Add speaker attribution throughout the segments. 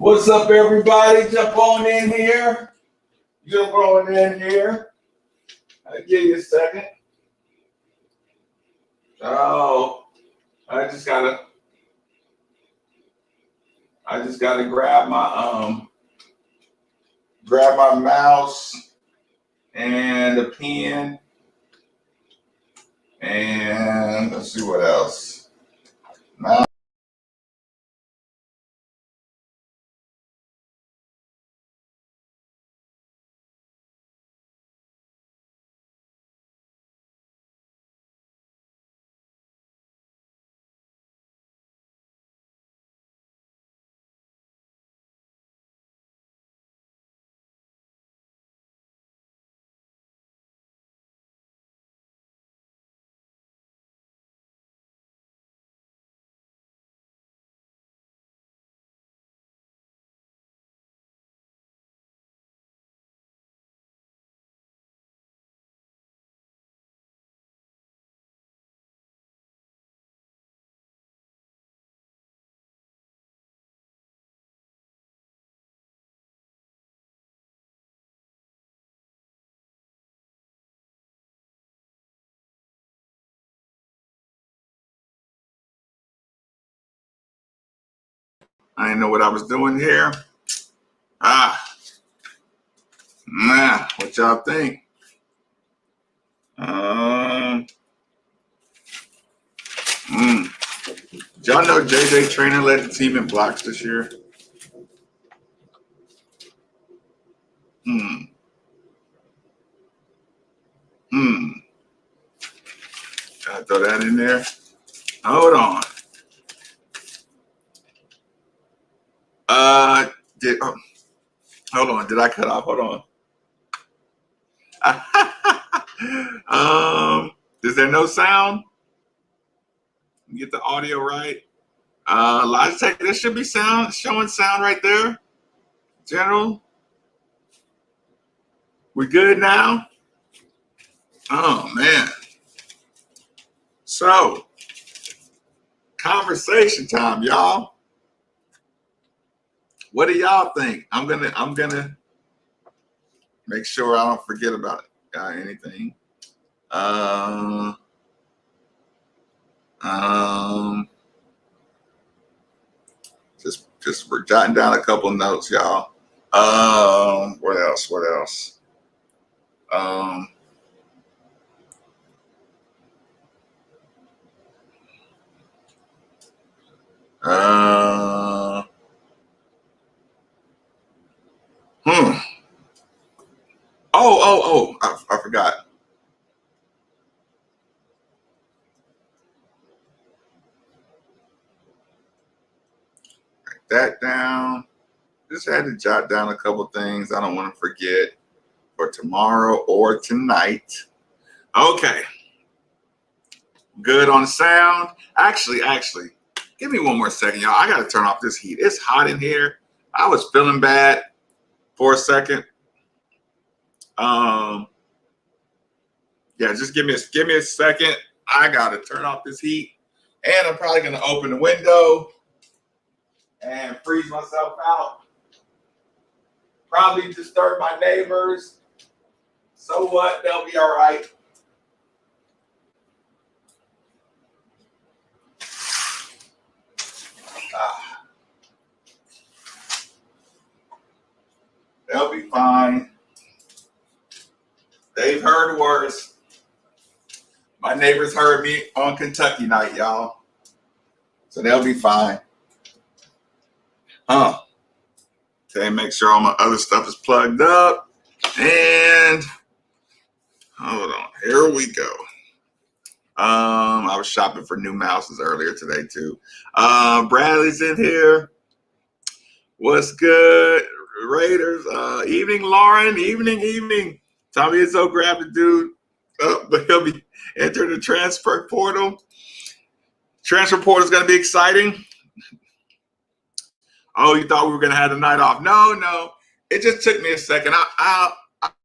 Speaker 1: What's up, everybody? Jump on in here. Jump on in here. I'll give you a second. Oh, I just gotta grab my mouse and a pen, and let's see what else. Mouse. I didn't know what I was doing here. What y'all think? Did y'all know JJ Trainer led the team in blocks this year? Gotta throw that in there. Hold on. Hold on. Did I cut off? Hold on. Is there no sound? Get the audio right. Logitech, there should be sound, showing sound right there. General. We good now? Oh man. So, conversation time, y'all. What do y'all think? I'm gonna make sure I don't forget about anything. Just we're jotting down a couple notes, y'all. What else? I forgot. Write that down. Just had to jot down a couple things I don't want to forget for tomorrow or tonight. Okay. Good on sound. Actually, give me one more second, y'all. I got to turn off this heat. It's hot in here. I was feeling bad for a second. Yeah, just give me a second. I got to turn off this heat. And I'm probably going to open the window and freeze myself out. Probably disturb my neighbors. So what? They'll be all right. They'll be fine. They've heard worse. My neighbors heard me on Kentucky night, y'all. So they'll be fine. Okay, make sure all my other stuff is plugged up. And hold on, here we go. I was shopping for new mouses earlier today too. Bradley's in here. What's good, Raiders? Evening, Lauren. Evening. Tommy Izzo grabbed the dude, but he'll be entering the transfer portal. Transfer portal is going to be exciting. Oh, you thought we were going to have the night off? No. It just took me a second. I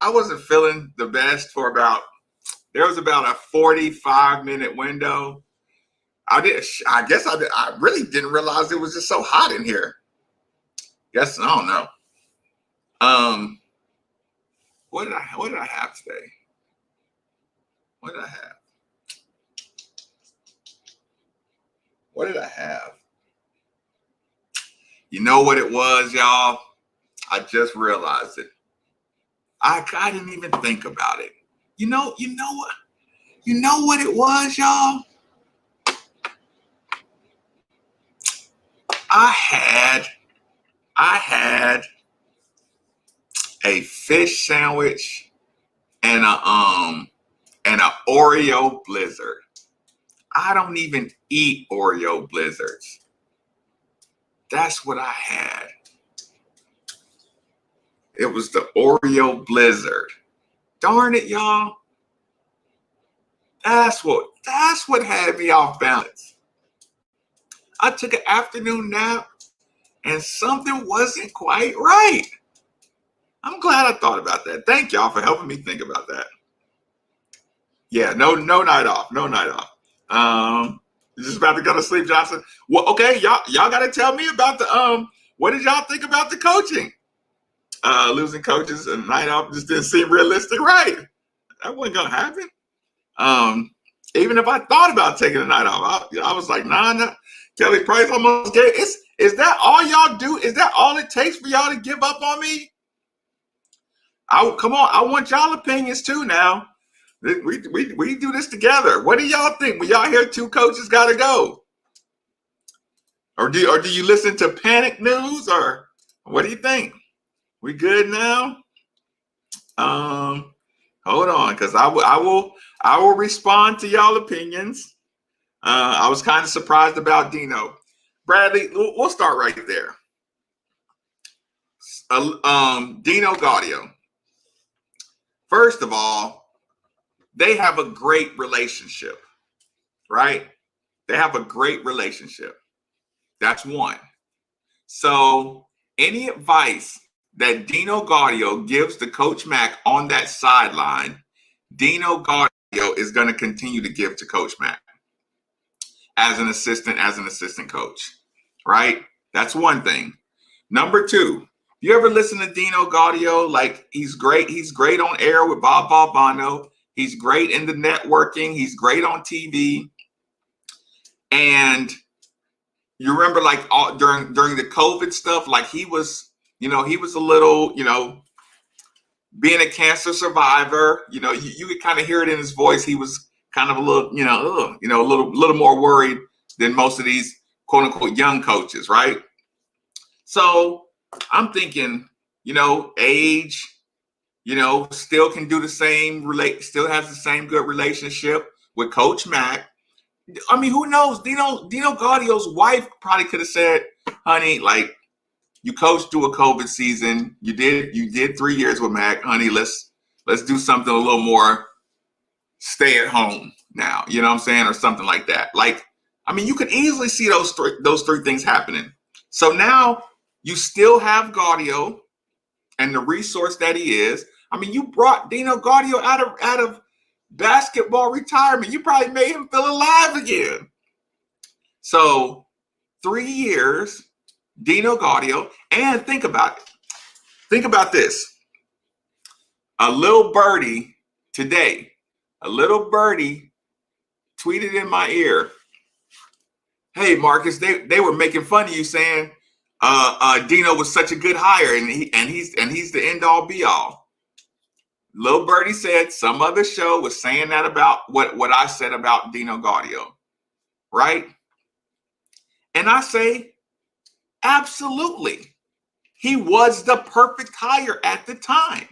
Speaker 1: wasn't feeling the best for there was about a 45-minute window. I really didn't realize it was just so hot in here. Guess I don't know. What did I have today? What did I have? What did I have? You know what it was, y'all? I just realized it. I didn't even think about it. You know what it was, y'all? I had a fish sandwich and an Oreo blizzard. I don't even eat Oreo blizzards. That's what I had. It was the Oreo blizzard. Darn it, y'all. That's what had me off balance. I took an afternoon nap and something wasn't quite right. I'm glad I thought about that. Thank y'all for helping me think about that. Yeah, no night off. No night off. Just about to go to sleep, Johnson. Well, okay, y'all gotta tell me about the what did y'all think about the coaching? Losing coaches a night off just didn't seem realistic, right? That wasn't gonna happen. Even if I thought about taking a night off, I was like, nah. Kelly Price almost gave. Is that all y'all do? Is that all it takes for y'all to give up on me? Come on, I want y'all opinions too now. We do this together. What do y'all think? When y'all hear two coaches got to go, or do you listen to panic news, or what do you think? We good now? Hold on, because I will respond to y'all opinions. I was kind of surprised about Dino. Bradley, we'll start right there. Dino Gaudio. First of all, they have a great relationship, right? They have a great relationship. That's one. So any advice that Dino Gaudio gives to Coach Mack on that sideline, Dino Gaudio is going to continue to give to Coach Mack as an assistant coach, right? That's one thing. Number two, you ever listen to Dino Gaudio? Like, he's great. He's great on air with Bob Bono. He's great in the networking. He's great on TV. And you remember, like, during the COVID stuff, like he was a little, being a cancer survivor, you could kind of hear it in his voice. He was kind of a little, a little more worried than most of these quote unquote young coaches, right? So I'm thinking, age, still can do the same, still has the same good relationship with Coach Mack. I mean, who knows? Dino Gaudio's wife probably could have said, honey, like, you coached through a COVID season. You did 3 years with Mac, honey. Let's do something a little more stay at home now. You know what I'm saying? Or something like that. Like, I mean, you could easily see those three things happening. So now you still have Gaudio and the resource that he is. I mean, you brought Dino Gaudio out of basketball retirement. You probably made him feel alive again. So 3 years, Dino Gaudio, and think about it. Think about this. A little birdie today, tweeted in my ear, hey, Marcus, they were making fun of you saying Dino was such a good hire and he's the end all be all. Little birdie said some other show was saying that about what I said about Dino Gaudio, right? And I say, absolutely. He was the perfect hire at the time.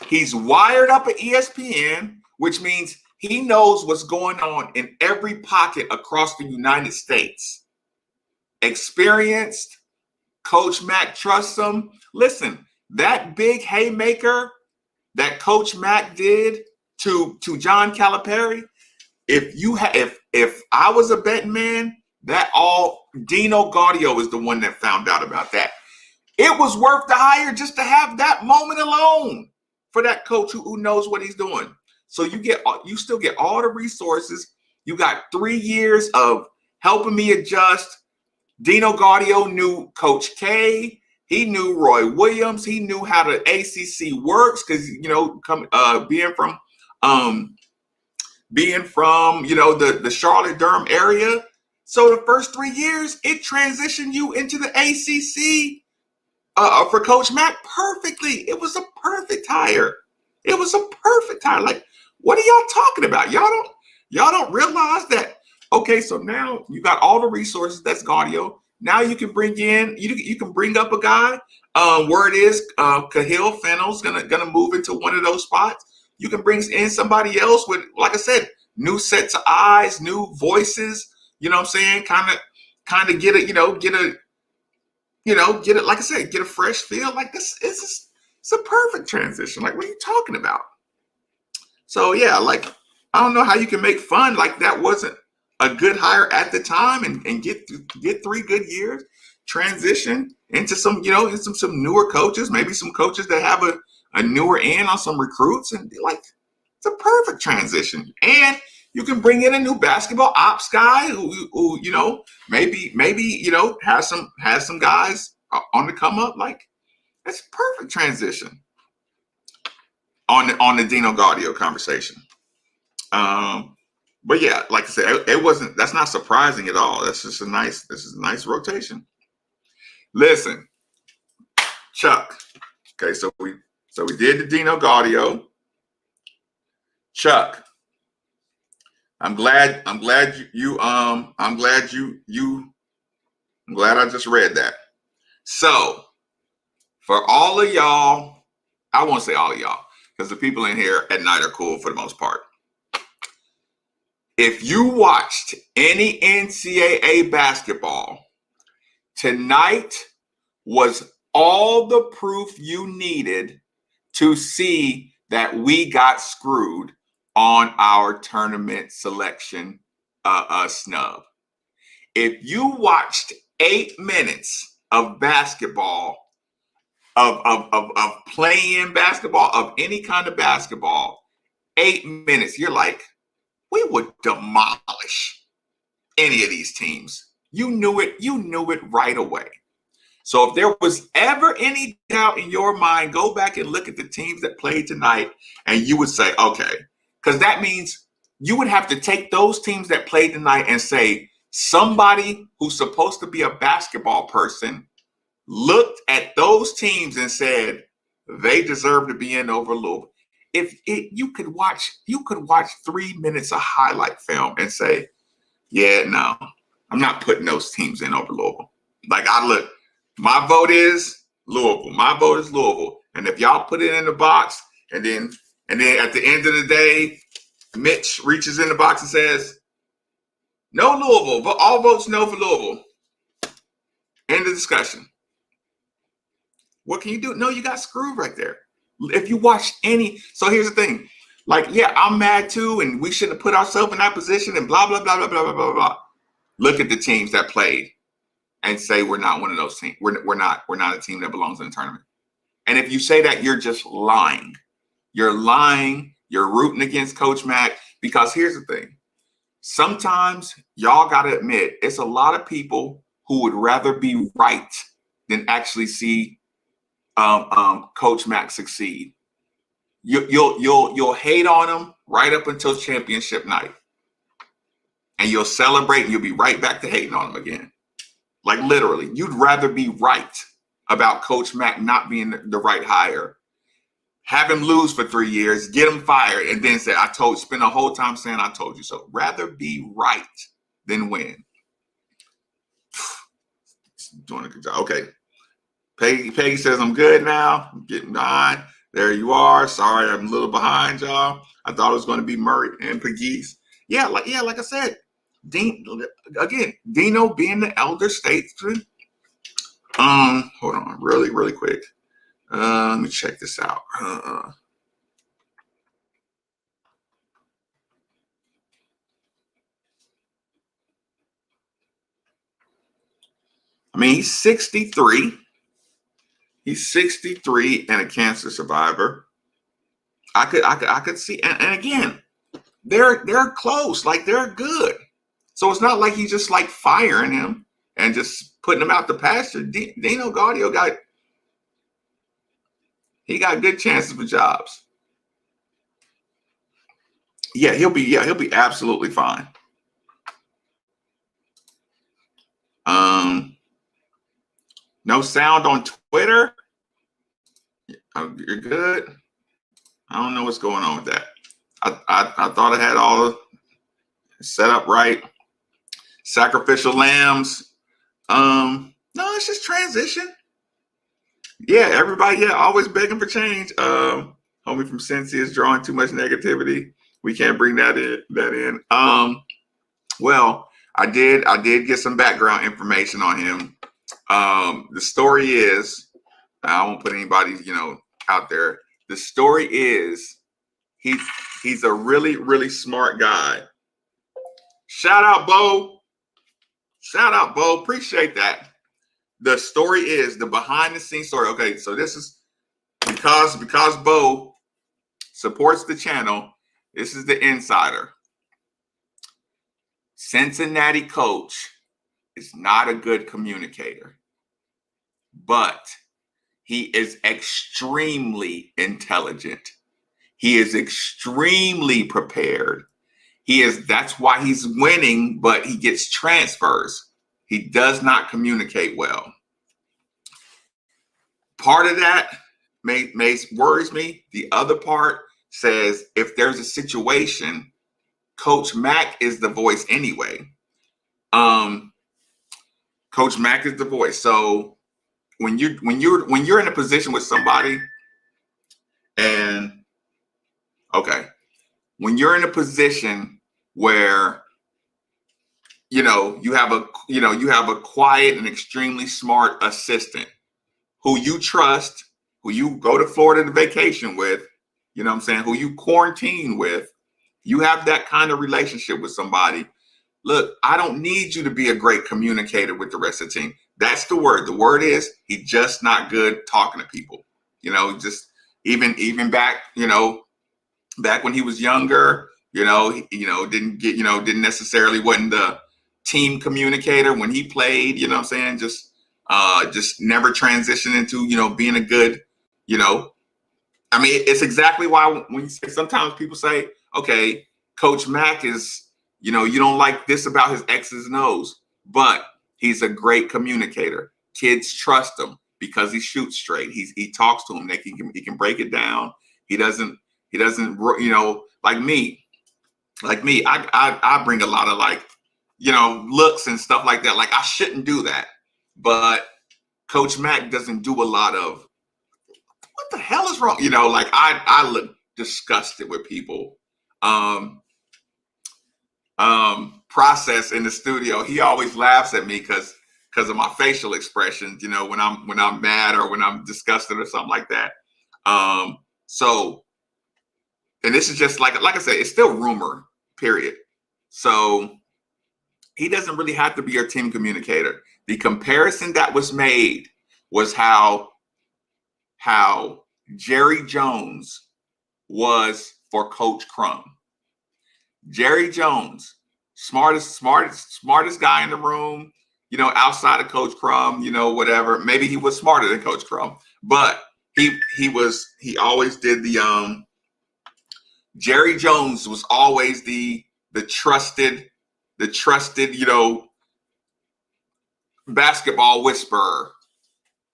Speaker 1: He's wired up at ESPN, which means he knows what's going on in every pocket across the United States. Experienced. Coach Mack trusts him. Listen, that big haymaker that Coach Mack did to John Calipari, if I was a betting man, Dino Gaudio is the one that found out about that. It was worth the hire just to have that moment alone for that coach who knows what he's doing. So you still get all the resources. You got 3 years of helping me adjust. Dino Gaudio knew Coach K. He knew Roy Williams. He knew how the ACC works because, being from the Charlotte Durham area. So the first 3 years, it transitioned you into the ACC for Coach Mack perfectly. It was a perfect hire. It was a perfect hire. Like, what are y'all talking about? Y'all don't realize that. Okay, so now you got all the resources. That's Gaudio. Now you can bring up a guy. Word is Cahill Fennell's gonna move into one of those spots. You can bring in somebody else with, like I said, new sets of eyes, new voices. You know what I'm saying? Kind of get it. Like I said, get a fresh feel. Like it's a perfect transition. Like, what are you talking about? So yeah, like, I don't know how you can make fun like that wasn't a good hire at the time and get 3 good years, transition into some newer coaches, maybe some coaches that have a newer end on some recruits, and like, it's a perfect transition. And you can bring in a new basketball ops guy who maybe has some guys on the come up. Like, it's a perfect transition on the Dino Gaudio conversation. But yeah, like I said, that's not surprising at all. This is a nice rotation. Listen, Chuck. Okay, so we did the Dino Gaudio. Chuck, I'm glad I just read that. So for all of y'all, I won't say all of y'all, because the people in here at night are cool for the most part. If you watched any NCAA basketball, tonight was all the proof you needed to see that we got screwed on our tournament selection snub. If you watched 8 minutes of basketball, of playing basketball, of any kind of basketball, 8 minutes, you're like, we would demolish any of these teams. You knew it right away. So if there was ever any doubt in your mind, go back and look at the teams that played tonight, and you would say, okay, because that means you would have to take those teams that played tonight and say, somebody who's supposed to be a basketball person looked at those teams and said they deserve to be in over Louisville. You could watch 3 minutes of highlight film and say, yeah, no, I'm not putting those teams in over Louisville. Like, my vote is Louisville. My vote is Louisville. And if y'all put it in the box, and then at the end of the day, Mitch reaches in the box and says, no Louisville, but all votes no for Louisville. End of discussion. What can you do? No, you got screwed right there. If you watch so here's the thing. Like, yeah, I'm mad too, and we shouldn't have put ourselves in that position and blah, blah, blah, blah, blah, blah, blah, blah. Look at the teams that played and say we're not one of those teams. We're not a team that belongs in the tournament. And if you say that, you're just lying. You're lying. You're rooting against Coach Mack, because here's the thing. Sometimes y'all got to admit, it's a lot of people who would rather be right than actually see Coach Mack succeed. You'll hate on him right up until championship night, and you'll celebrate, and you'll be right back to hating on him again. Like, literally, you'd rather be right about Coach Mack not being the right hire, have him lose for 3 years, get him fired, and then say, spend the whole time saying I told you so. Rather be right than win. Doing a good job. Okay. Peggy says, I'm good now. I'm getting on. There you are. Sorry, I'm a little behind, y'all. I thought it was going to be Murray and Pegues. Like I said, Dino being the elder statesman. Hold on, really quick. Let me check this out. I mean, he's 63. He's 63 and a cancer survivor. I could see, and again, they're close, like they're good. So it's not like he's just like firing him and just putting them out the pasture, Dino Gaudio got good chances for jobs. Yeah, he'll be absolutely fine. No sound on Twitter. You're good. I don't know what's going on with that. I thought I had all set up right. Sacrificial lambs. No, it's just transition. Yeah, everybody, always begging for change. Homie from Cincy is drawing too much negativity. We can't bring that in. Well, I did get some background information on him. The story is, I won't put anybody, out there. The story is he's a really, really smart guy. Shout out, Bo. Appreciate that. The story is the behind the scenes story. Okay, so this is because Bo supports the channel. This is the insider. Cincinnati coach is not a good communicator, but he is extremely intelligent. He is extremely prepared. That's why he's winning, but he gets transfers. He does not communicate well. Part of that worries me. The other part says if there's a situation, Coach Mack is the voice anyway. Coach Mack is the voice. So when you're in a position with somebody, and when you're in a position where you have a quiet and extremely smart assistant who you trust, who you go to Florida to vacation with, who you quarantine with, you have that kind of relationship with somebody. Look, I don't need you to be a great communicator with the rest of the team. That's the word. The word is he's just not good talking to people. Just even back, back when he was younger, didn't necessarily wasn't the team communicator when he played, just never transitioned into, being a good, it's exactly why when sometimes people say, okay, Coach Mack is, you don't like this about his X's and O's, but he's a great communicator. Kids trust him because he shoots straight. He talks to them. He can break it down. He doesn't, like me, I bring a lot of looks and stuff like that. Like I shouldn't do that, but Coach Mack doesn't do a lot of what the hell is wrong? I look disgusted with people. Process in the studio. He always laughs at me because of my facial expressions, when I'm mad or when I'm disgusted or something like that. So, and this is just like I said, it's still rumor, period. So he doesn't really have to be your team communicator. The comparison that was made was how Jerry Jones was for Coach Crum. Jerry Jones, smartest guy in the room, outside of Coach Crum, whatever. Maybe he was smarter than Coach Crum, but he always did the Jerry Jones was always the trusted, basketball whisperer.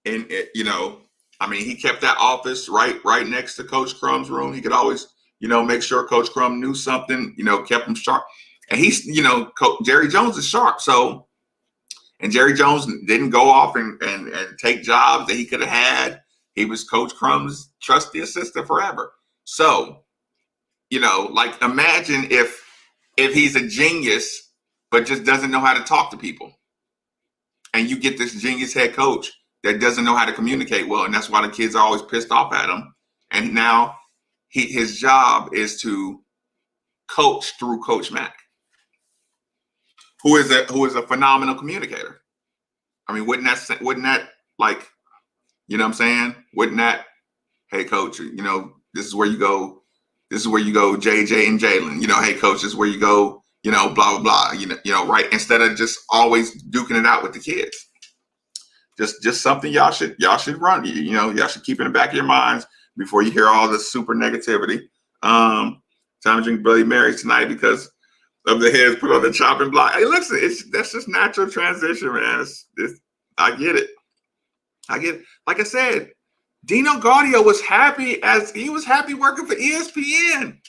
Speaker 1: And he kept that office right next to Coach Crum's room. He could always, make sure Coach Crum knew something, kept him sharp. And he's, Jerry Jones is sharp. So, and Jerry Jones didn't go off and take jobs that he could have had. He was Coach Crum's trusty assistant forever. So, imagine if he's a genius, but just doesn't know how to talk to people. And you get this genius head coach that doesn't know how to communicate well. And that's why the kids are always pissed off at him. And now his job is to coach through Coach Mack, who is a phenomenal communicator. I mean, wouldn't that like, what I'm saying? Wouldn't that, hey coach, this is where you go. This is where you go, JJ and Jalen. Hey coach, this is where you go. blah, blah, blah, right? Instead of just always duking it out with the kids. Just something y'all should run. Y'all should keep in the back of your minds before you hear all this super negativity. Time to drink Bloody Marys tonight because of the heads put on the chopping block. Hey, listen, that's just natural transition, man. I get it. Like I said, Dino Gaudio was happy working for ESPN.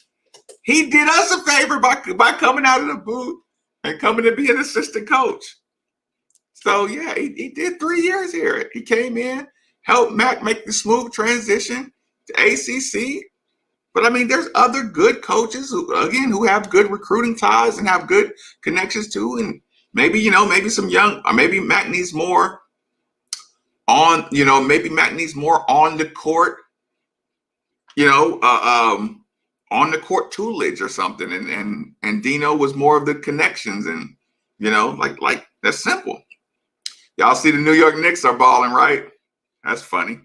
Speaker 1: He did us a favor by coming out of the booth and coming to be an assistant coach. So yeah, he did 3 years here. He came in, helped Mac make the smooth transition to ACC. But I mean, there's other good coaches who have good recruiting ties and have good connections too. And maybe some young, or maybe Mac needs more on the court, on the court tutelage or something. And Dino was more of the connections, and like that's simple. Y'all see the New York Knicks are balling, right? That's funny.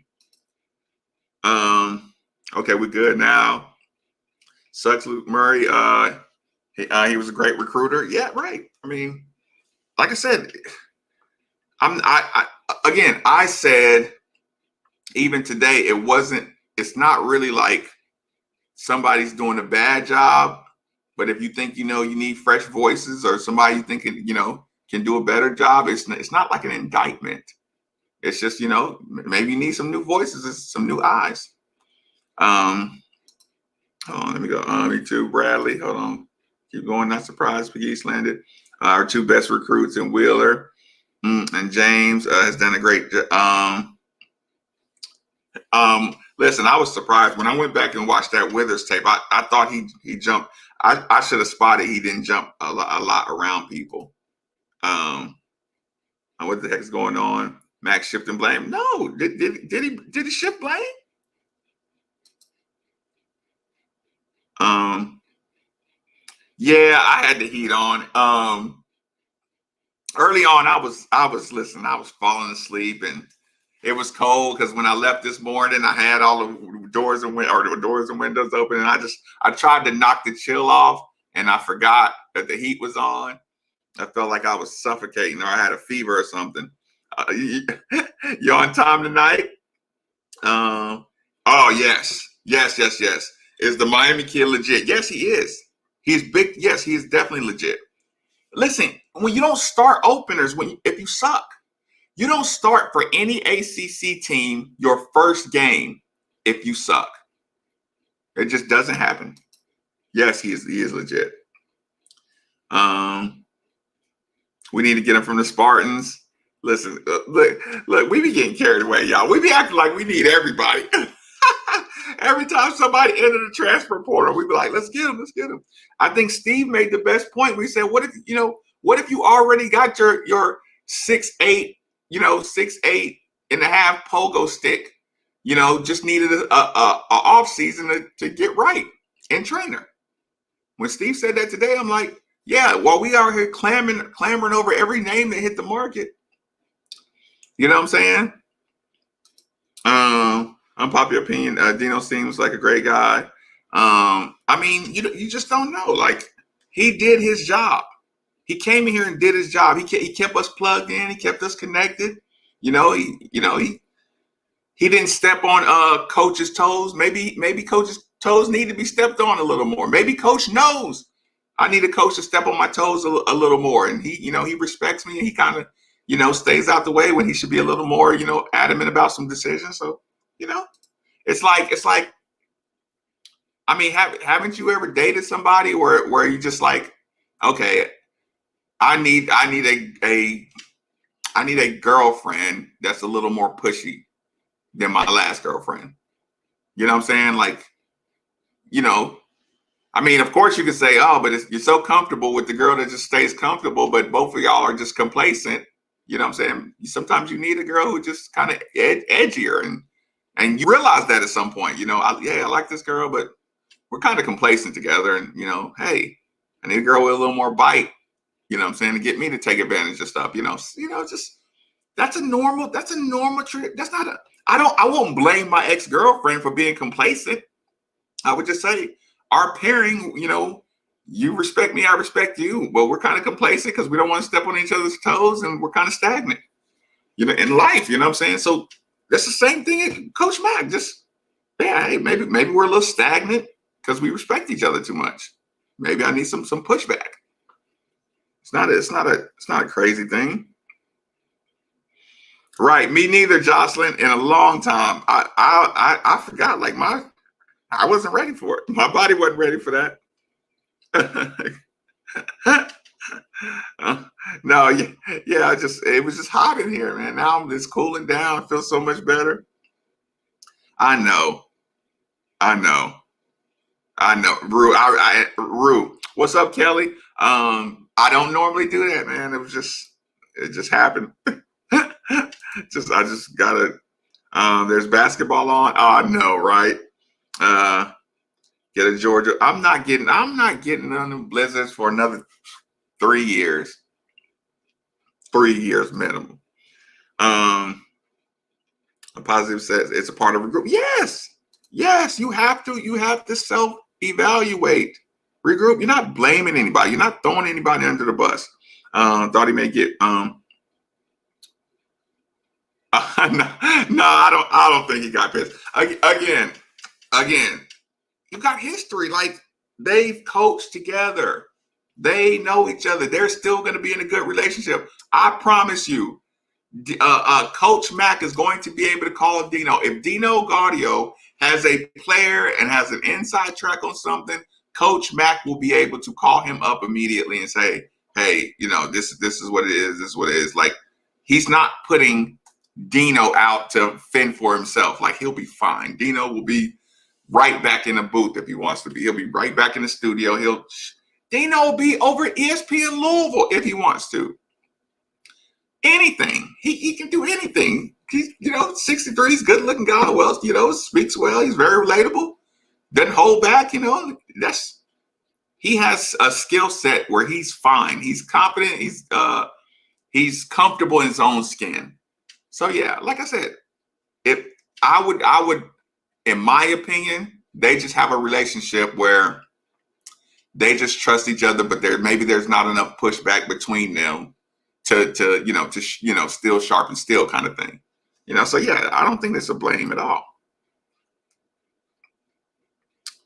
Speaker 1: Okay, we're good now. Sucks Luke Murray. He was a great recruiter. Yeah, right. I mean, like I said, I said even today, it's not really like somebody's doing a bad job, but if you think, you need fresh voices or somebody you think, can do a better job, it's not like an indictment. It's just, maybe you need some new voices, some new eyes. Hold on, let me go. Me too, Bradley. Hold on. Keep going. Not surprised. Peace landed. Our two best recruits in Wheeler and James has done a great job. Listen, I was surprised when I went back and watched that Withers tape. I thought he jumped. I should have spotted he didn't jump a lot around people. What the heck's going on? Max shifting blame? No. Did he shift blame? Yeah, I had the heat on. Early on, I was falling asleep, and it was cold because when I left this morning, I had all the doors and windows open, and I tried to knock the chill off, and I forgot that the heat was on. I felt like I was suffocating, or I had a fever or something. You on time tonight? Oh yes. Is the Miami kid legit? Yes, he is. He's big. Yes, he is definitely legit. Listen, when you don't start openers, if you suck, you don't start for any ACC team your first game if you suck. It just doesn't happen. Yes, he is legit. We need to get him from the Spartans. Listen, look, we be getting carried away, y'all. We be acting like we need everybody. Every time somebody entered the transfer portal, we be like, let's get him. I think Steve made the best point. We said, what if you already got your 6'8", 6'8" and a half pogo stick, just needed a off season to get right and trainer. When Steve said that today, I'm like, yeah, while we are here clamoring over every name that hit the market. You know what I'm saying? Unpopular opinion. Dino seems like a great guy. I mean, you just don't know. Like, he did his job. He came in here and did his job. He kept us plugged in. He kept us connected. He didn't step on coach's toes. Maybe coach's toes need to be stepped on a little more. Maybe coach knows I need a coach to step on my toes a little more. And he respects me, and he kind of, stays out the way when he should be a little more, adamant about some decisions. So, it's like, I mean, haven't you ever dated somebody where you just like, okay, I need a girlfriend that's a little more pushy than my last girlfriend. You know what I'm saying? Like, I mean, of course you can say, oh, but you're so comfortable with the girl that just stays comfortable, but both of y'all are just complacent. You know what I'm saying? Sometimes you need a girl who just kind of edgier, and you realize that at some point, I like this girl, but we're kind of complacent together. And, hey, I need a girl with a little more bite, you know what I'm saying, to get me to take advantage of stuff, just that's a normal trick. That's not I won't blame my ex-girlfriend for being complacent. I would just say our pairing, You respect me, I respect you. But we're kind of complacent because we don't want to step on each other's toes, and we're kind of stagnant, in life. You know what I'm saying? So that's the same thing, Coach Mack. Just hey, maybe we're a little stagnant because we respect each other too much. Maybe I need some pushback. It's not a crazy thing. Right, me neither, Jocelyn. In a long time, I forgot. Like I wasn't ready for it. My body wasn't ready for that. No, yeah. It was just hot in here, man. Now I'm just cooling down. I feel so much better. I know. Rue. What's up, Kelly? I don't normally do that, man. It just happened. I just gotta. There's basketball on. Oh, I know, right? Get a Georgia. I'm not getting on the Blizzards for another 3 years. 3 years minimum. A positive says it's a part of a group. Yes, you have to self-evaluate. Regroup. You're not blaming anybody. You're not throwing anybody under the bus. Thought he may get no, I don't think he got pissed. Again, you got history. Like, they've coached together. They know each other. They're still going to be in a good relationship. I promise you. Coach Mack is going to be able to call Dino. If Dino Gaudio has a player and has an inside track on something, Coach Mack will be able to call him up immediately and say, hey, this is what it is. This is what it is. Like, he's not putting Dino out to fend for himself. Like, he'll be fine. Dino will be right back in the booth if he wants to be. He'll be right back in the studio. Dino will be over ESPN Louisville if he wants to. Anything. He can do anything. He's, 63, he's good looking guy. Well, speaks well. He's very relatable. Doesn't hold back, he has a skill set where he's fine. He's confident. He's comfortable in his own skin. So yeah, like I said, if I would, in my opinion, they just have a relationship where they just trust each other, but there's not enough pushback between them to steel sharpen steel kind of thing. So yeah, I don't think there's a blame at all.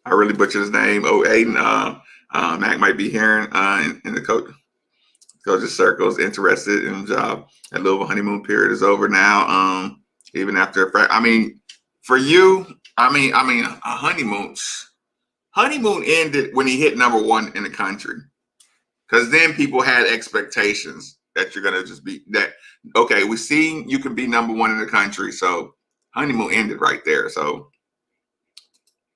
Speaker 1: I really butchered his name. Oh, Aiden, Mac might be hearing in the coach's circles, interested in the job. That little honeymoon period is over now. Even after for you, a honeymoon ended when he hit number 1 in the country, because then people had expectations that you're gonna just be that. Okay, we seen you can be number 1 in the country, so honeymoon ended right there. So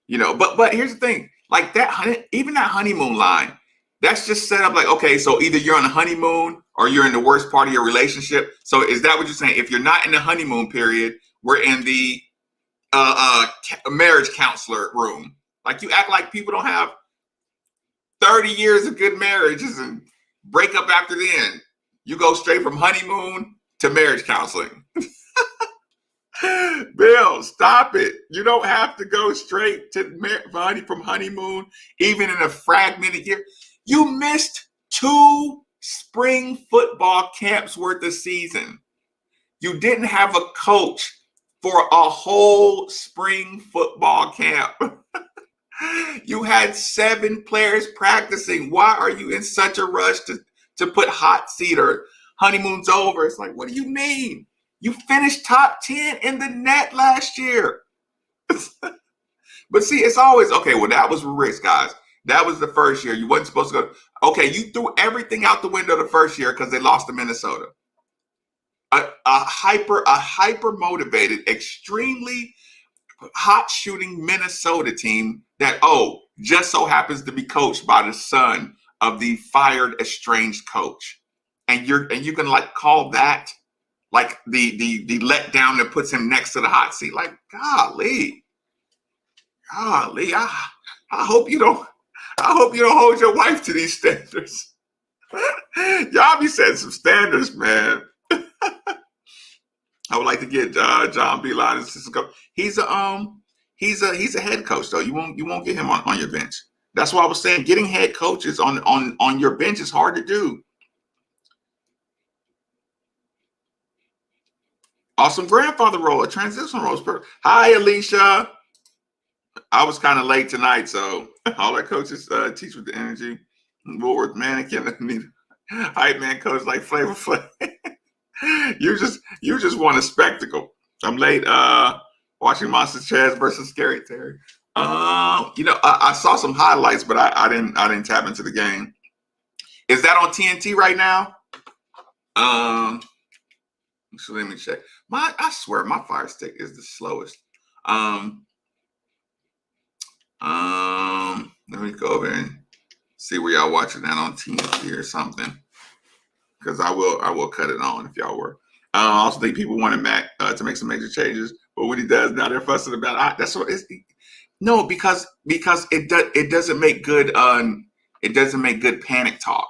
Speaker 1: but here's the thing, like that, even that honeymoon line, that's just set up like, okay, so either you're on a honeymoon or you're in the worst part of your relationship. So is that what you're saying? If you're not in the honeymoon period, we're in the marriage counselor room. Like, you act like people don't have 30 years of good marriages and break up after then. You go straight from honeymoon to marriage counseling. Bill, stop it. You don't have to go straight to from honeymoon, even in a fragmented year. You missed 2 spring football camps worth of season. You didn't have a coach for a whole spring football camp. You had 7 players practicing. Why are you in such a rush to put hot seat or honeymoon's over? It's like, what do you mean? You finished top 10 in the net last year. But see, it's always, okay, well, that was risk, guys. That was the first year. You wasn't supposed to go. Okay, you threw everything out the window the first year because they lost to Minnesota. A hyper motivated, extremely hot shooting Minnesota team that, just so happens to be coached by the son of the fired estranged coach. And you're gonna like call that like the letdown that puts him next to the hot seat. Like, golly, I hope you don't hold your wife to these standards. Y'all be setting some standards, man. I would like to get John Beeline as assistant coach. He's a head coach though. You won't get him on your bench. That's why I was saying getting head coaches on your bench is hard to do. Awesome grandfather role, a transition role. Hi, Alicia. I was kind of late tonight, so all our coaches teach with the energy. Woolworth mannequin need hype man coach like Flavor Flav. you just want a spectacle. I'm late watching Monster Chaz versus Scary Terry. I saw some highlights, but I didn't tap into the game. Is that on TNT right now? So let me check. I swear my Fire Stick is the slowest. Let me go over and see where y'all watching that on TNT or something, because I will cut it on if y'all were. I also think people wanted Mac to make some major changes, but when he does, now they're fussing about it. That's what it's. No, because it doesn't make good panic talk.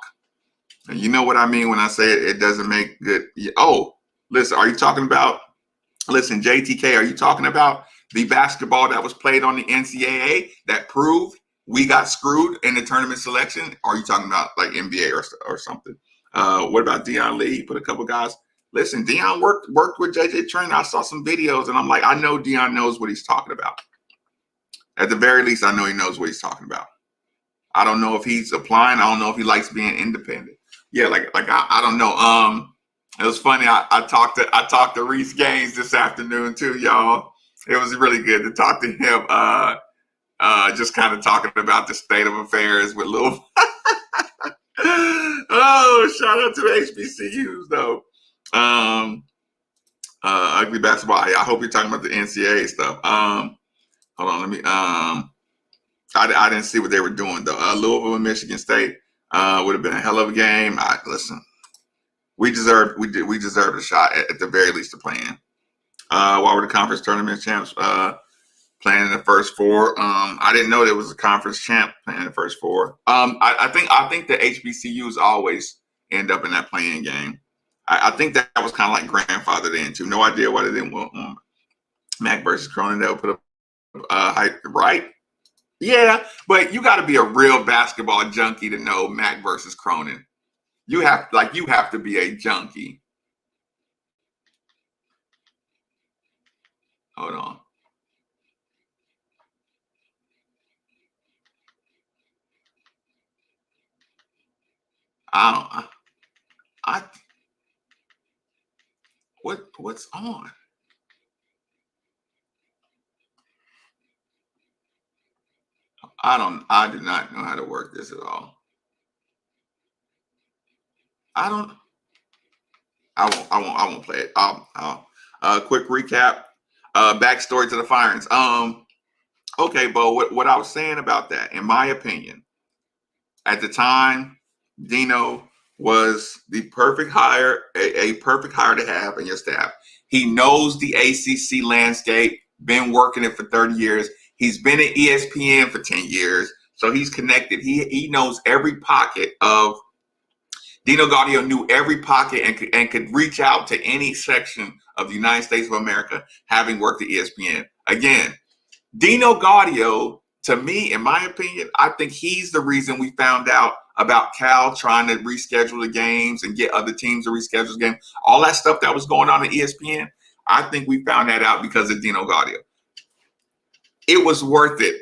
Speaker 1: And you know what I mean when I say it doesn't make good. Oh, listen, are you talking about? Listen, JTK, are you talking about the basketball that was played on the NCAA that proved we got screwed in the tournament selection? Or are you talking about like NBA or something? What about Deion Lee? He put a couple guys. Listen, Deion worked with JJ Train. I saw some videos and I'm like, I know Deion knows what he's talking about. At the very least, I know he knows what he's talking about. I don't know if he's applying. I don't know if he likes being independent. Yeah, I don't know. It was funny. I talked to Reese Gaines this afternoon too, y'all. It was really good to talk to him. Just kind of talking about the state of affairs with Lil. Oh, shout out to the HBCUs though. Ugly basketball. I hope you're talking about the NCAA stuff. Hold on, let me. I didn't see what they were doing though. Louisville and Michigan State would have been a hell of a game. Listen, we deserved a shot at the very least to play in. While we're the conference tournament champs playing in the first four. I didn't know there was a conference champ playing in the first four. I think the HBCUs always end up in that playing game. I think that was kind of like grandfathered into. No idea why they didn't want Mac versus Cronin. They'll put up hype, right? Yeah, but you got to be a real basketball junkie to know Mac versus Cronin. You have to be a junkie. Hold on. What's on? I do not know how to work this at all. I won't play it. Quick recap. Backstory to the firings. Okay, Bo, what I was saying about that, in my opinion, at the time, Dino was the perfect hire, a perfect hire to have in your staff. He knows the ACC landscape, been working it for 30 years. He's been at ESPN for 10 years, so he's connected. He knows every pocket of. Dino Gaudio knew every pocket and could reach out to any section of the United States of America, having worked at ESPN. Again, Dino Gaudio, to me, in my opinion, I think he's the reason we found out about Cal trying to reschedule the games and get other teams to reschedule the game. All that stuff that was going on at ESPN, I think we found that out because of Dino Gaudio. It was worth it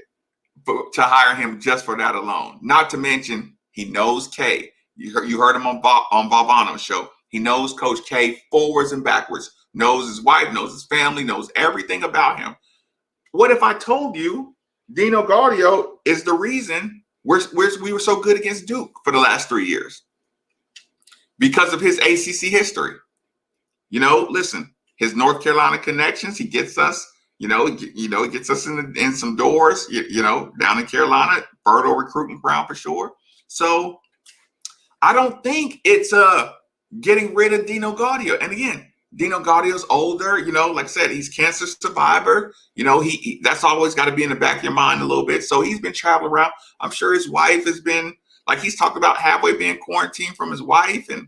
Speaker 1: to hire him just for that alone. Not to mention, he knows K. You heard him on Valvano's show. He knows Coach K forwards and backwards, knows his wife, knows his family, knows everything about him. What if I told you Dino Gaudio is the reason we were so good against Duke for the last 3 years? Because of his ACC history. Listen, his North Carolina connections, he gets us, he gets us in some doors, down in Carolina, fertile recruiting ground for sure. So I don't think it's getting rid of Dino Gaudio. And again, Dino Gaudio's older, like I said, he's cancer survivor. He that's always got to be in the back of your mind a little bit. So he's been traveling around. I'm sure his wife has been, like he's talked about halfway being quarantined from his wife. And,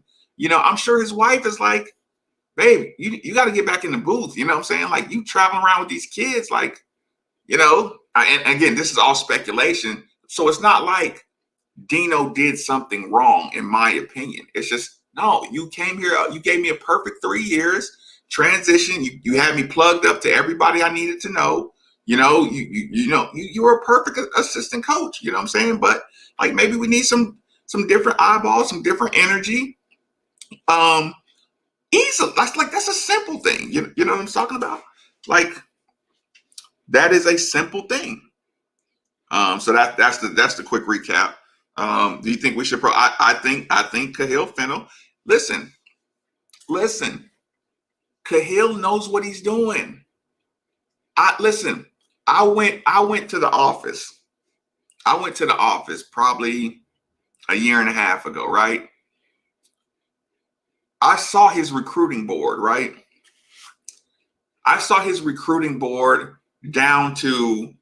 Speaker 1: I'm sure his wife is like, babe, you got to get back in the booth. You know what I'm saying? Like you traveling around with these kids, like, and again, this is all speculation. So it's not like Dino did something wrong, in my opinion. It's just, no, you came here, you gave me a perfect 3 years transition. You had me plugged up to everybody I needed to know. You were a perfect assistant coach. You know what I'm saying? But like, maybe we need some different eyeballs, some different energy. That's a simple thing. You know what I'm talking about? Like, that is a simple thing. So that's the quick recap. Do you think we should? I think Cahill Fennell. Listen. Cahill knows what he's doing. I went to the office. I went to the office probably a year and a half ago, right? I saw his recruiting board, right? I saw his recruiting board down to,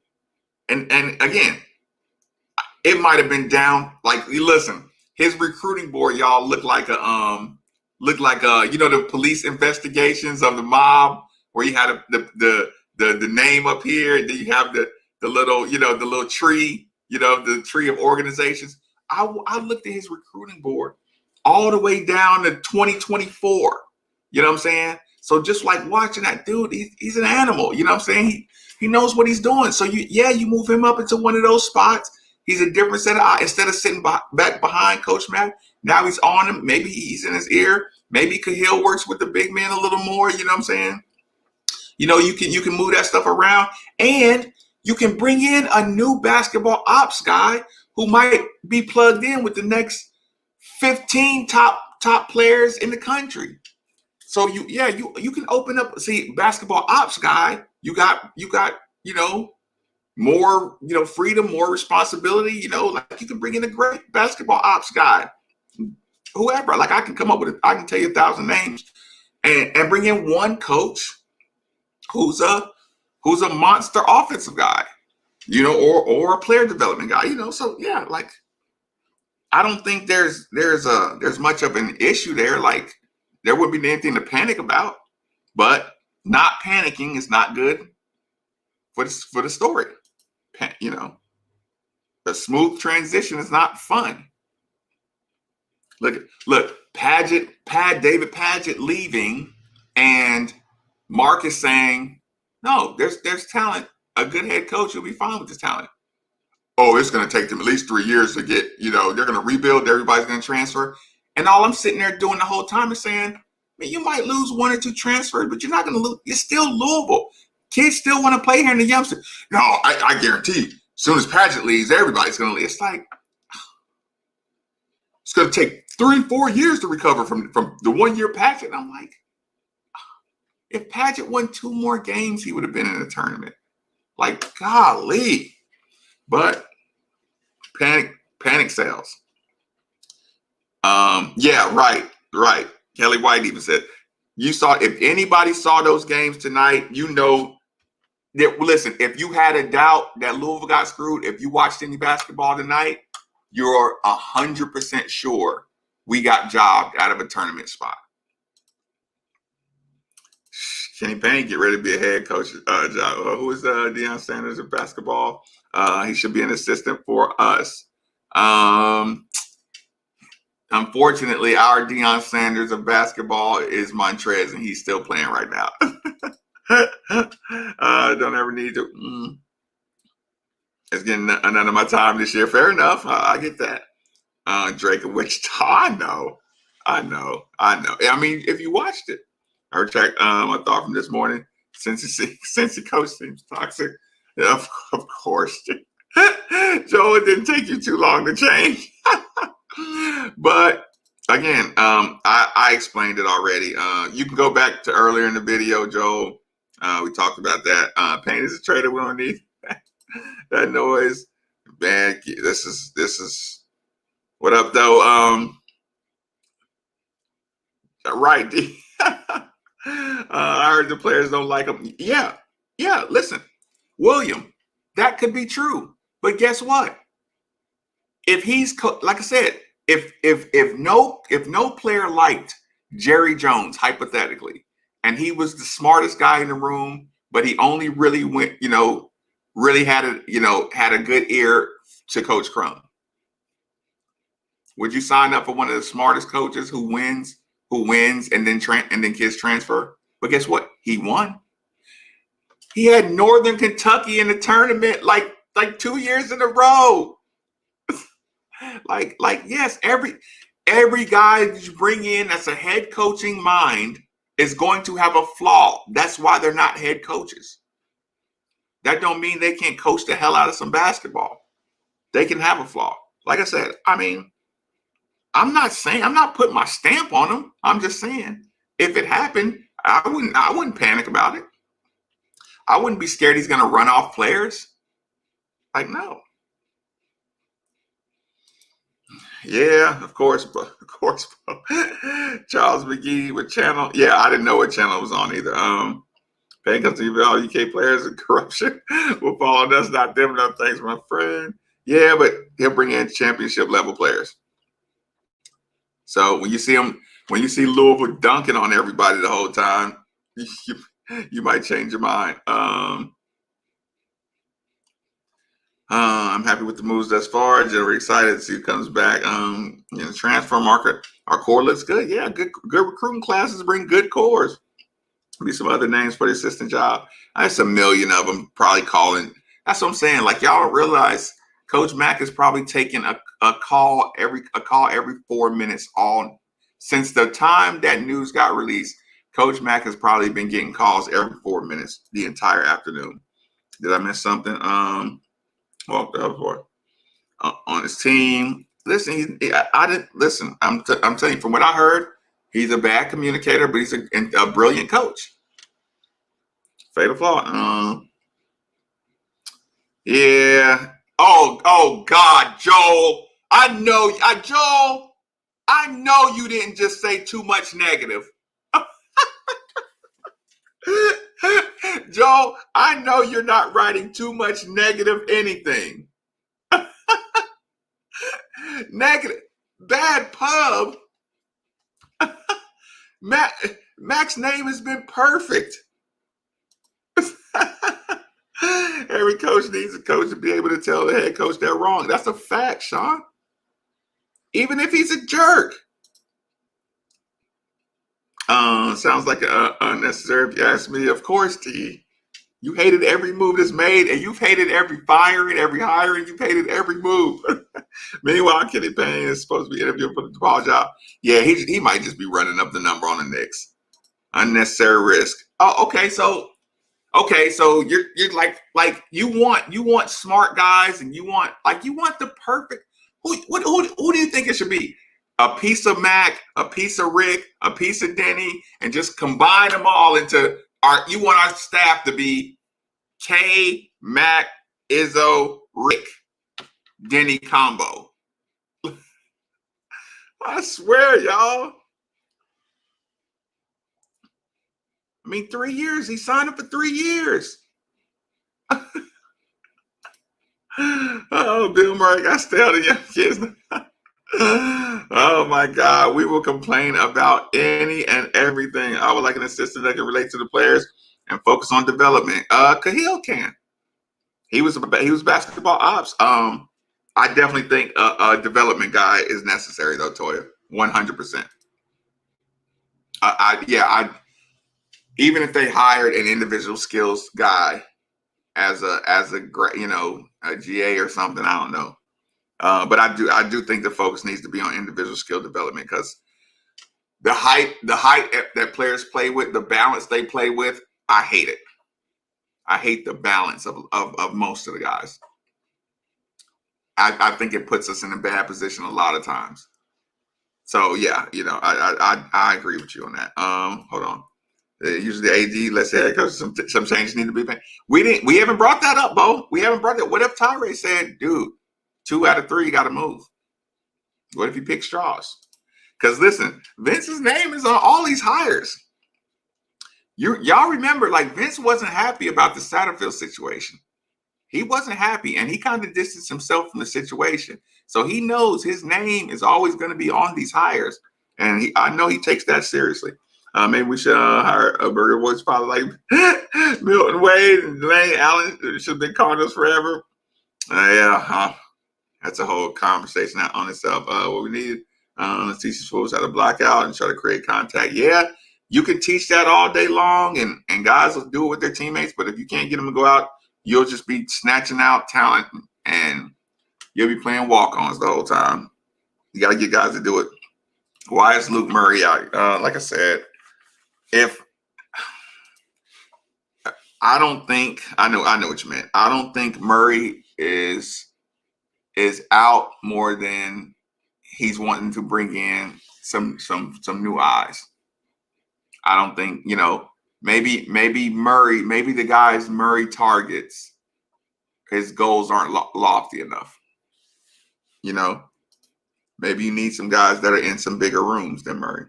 Speaker 1: and again, it might have been down, like, listen, his recruiting board, y'all, looked like the police investigations of the mob, where you had the name up here, and then you have the little, the little tree, the tree of organizations. I looked at his recruiting board all the way down to 2024. You know what I'm saying? So just like watching that dude, he's an animal. You know what I'm saying? He knows what he's doing. So you move him up into one of those spots. He's a different set of eyes. Instead of sitting back behind Coach Mack, now he's on him. Maybe he's in his ear. Maybe Cahill works with the big man a little more. You know what I'm saying? You can move that stuff around, and you can bring in a new basketball ops guy who might be plugged in with the next 15 top players in the country. So you can open up. See, basketball ops guy, you got more freedom, more responsibility. Like, you can bring in a great basketball ops guy, whoever. Like, I can tell you 1,000 names, and bring in one coach who's a monster offensive guy, or a player development guy. So yeah, like, I don't think there's much of an issue there. Like, there wouldn't be anything to panic about, but not panicking is not good for the story. A smooth transition is not fun. Look, David Padgett leaving, and Marcus saying, no, there's talent. A good head coach will be fine with this talent. Oh, it's going to take them at least 3 years to get, they're going to rebuild. Everybody's going to transfer. And all I'm sitting there doing the whole time is saying, man, you might lose 1 or 2 transfers, but you're not going to lose. It's still Louisville. Kids still want to play here in the youngster. No, I guarantee you, as soon as Padgett leaves, everybody's going to leave. It's like, it's going to take 3-4 years to recover from the 1 year Padgett. And I'm like, if Padgett won 2 more games, he would have been in the tournament. Like, golly. But panic sales. Yeah, right. Kelly White even said, if anybody saw those games tonight, that, listen, if you had a doubt that Louisville got screwed, if you watched any basketball tonight, you're 100% sure we got jobbed out of a tournament spot. Kenny Payne get ready to be a head coach job. Who is Deion Sanders of basketball? He should be an assistant for us. Unfortunately, our Deion Sanders of basketball is Montrez, and he's still playing right now. Don't ever need to. It's getting none of my time this year. Fair enough. I get that. Drake of Wichita. I know. I mean, if you watched it, I thought from this morning, since the coach seems toxic, yeah, of course. Joe, it didn't take you too long to change. But again, I explained it already. You can go back to earlier in the video, Joe. We talked about that. Payne is a trader. We don't need that noise. Man, this is what up though. Right. I heard the players don't like him. Yeah. Listen, William, that could be true. But guess what? If he's like I said, if no player liked Jerry Jones, hypothetically, and he was the smartest guy in the room, but he only really went, really had a good ear to Coach Crum? Would you sign up for one of the smartest coaches who wins and then kids transfer? But guess what? He won. He had Northern Kentucky in the tournament like 2 years in a row. Yes, every guy that you bring in that's a head coaching mind is going to have a flaw. That's why they're not head coaches. That don't mean they can't coach the hell out of some basketball. They can have a flaw. Like I said, I mean, I'm not putting my stamp on them. I'm just saying, if it happened, I wouldn't panic about it. I wouldn't be scared he's going to run off players. Like, no. Yeah, of course, Charles McGee with channel. Yeah, I didn't know what channel it was on either. Paying comes to all UK players and corruption will fall. That's not them. No thanks, my friend. Yeah, but he'll bring in championship level players. So when you see Louisville dunking on everybody the whole time, you might change your mind. I'm happy with the moves thus far. Generally excited to see who comes back. Transfer market, our core looks good. Yeah, good recruiting classes bring good cores. Be some other names for the assistant job. That's a million of them probably calling. That's what I'm saying. Like, y'all don't realize Coach Mack is probably taking a call every 4 minutes since the time that news got released. Coach Mack has probably been getting calls every 4 minutes the entire afternoon. Did I miss something? On his team. Listen, I didn't listen. I'm telling you, from what I heard, he's a bad communicator, but he's a brilliant coach. Fatal flaw. Yeah. Oh God, Joel. Joel, I know you didn't just say too much negative. Joel, I know you're not writing too much negative anything. Negative. Bad pub. Mac's name has been perfect. Every coach needs a coach to be able to tell the head coach they're wrong. That's a fact, Sean. Even if he's a jerk. Sounds like unnecessary if you ask me. Of course, T. You hated every move that's made, and you've hated every firing, every hiring. You've hated every move. Meanwhile, Kenny Payne is supposed to be interviewing for the ball job. Yeah, he might just be running up the number on the Knicks. Unnecessary risk. Oh, okay. So you're like you want smart guys, and you want the perfect. Who do you think it should be? A piece of Mac, a piece of Rick, a piece of Denny, and just combine them all into you want our staff to be K, Mac, Izzo, Rick, Denny combo. I swear, y'all. I mean, 3 years. He signed up for 3 years. Oh, Bill Murray got stale to young kids. Oh my God, we will complain about any and everything. I would like an assistant that can relate to the players and focus on development. Kahil can. He was basketball ops. I definitely think a development guy is necessary though, Toya. 100%. Even if they hired an individual skills guy as a GA or something, I don't know. But I do think the focus needs to be on individual skill development, because the height that players play with, the balance they play with, I hate it. I hate the balance of most of the guys. I think it puts us in a bad position a lot of times. So yeah, I agree with you on that. Hold on. Usually AD, let's say, because some changes need to be made. We haven't brought that up, Bo. We haven't brought that. What if Tyree said, dude, 2 out of 3 got to move? What if he picked straws? Because listen, Vince's name is on all these hires. Y'all remember, like, Vince wasn't happy about the Satterfield situation. He wasn't happy, and he kind of distanced himself from the situation. So he knows his name is always going to be on these hires, and I know he takes that seriously. Maybe we should hire a burger voice probably like Milton Wade and Lane Allen should have been Cardinals forever. Yeah, that's a whole conversation on itself. What we need to teach schools how to block out and try to create contact. Yeah, you can teach that all day long, and guys will do it with their teammates. But if you can't get them to go out, you'll just be snatching out talent, and you'll be playing walk-ons the whole time. You got to get guys to do it. Why is Luke Murray out? Like I said, if I don't think I know what you meant. I don't think Murray is out more than he's wanting to bring in some new eyes. I don't think, maybe Murray, maybe the guys Murray targets, his goals aren't lofty enough. Maybe you need some guys that are in some bigger rooms than Murray.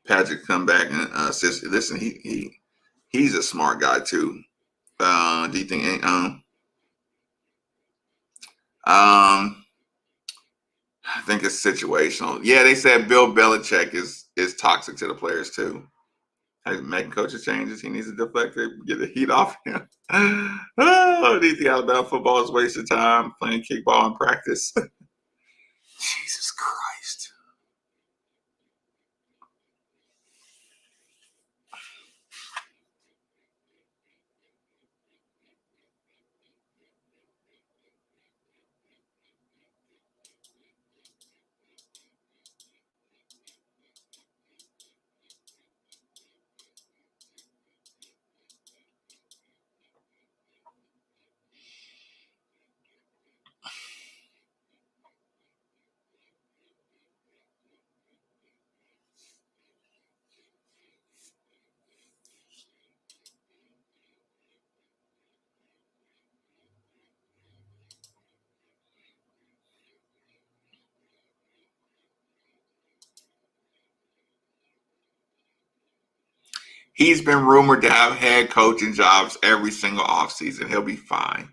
Speaker 1: Patrick come back and says, listen, he's a smart guy too. Do you think I think it's situational. Yeah, they said Bill Belichick is toxic to the players too. Making coaches changes. He needs to deflect it, get the heat off him. Oh, the Alabama football is wasting time playing kickball in practice. Jesus Christ. He's been rumored to have head coaching jobs every single offseason. He'll be fine.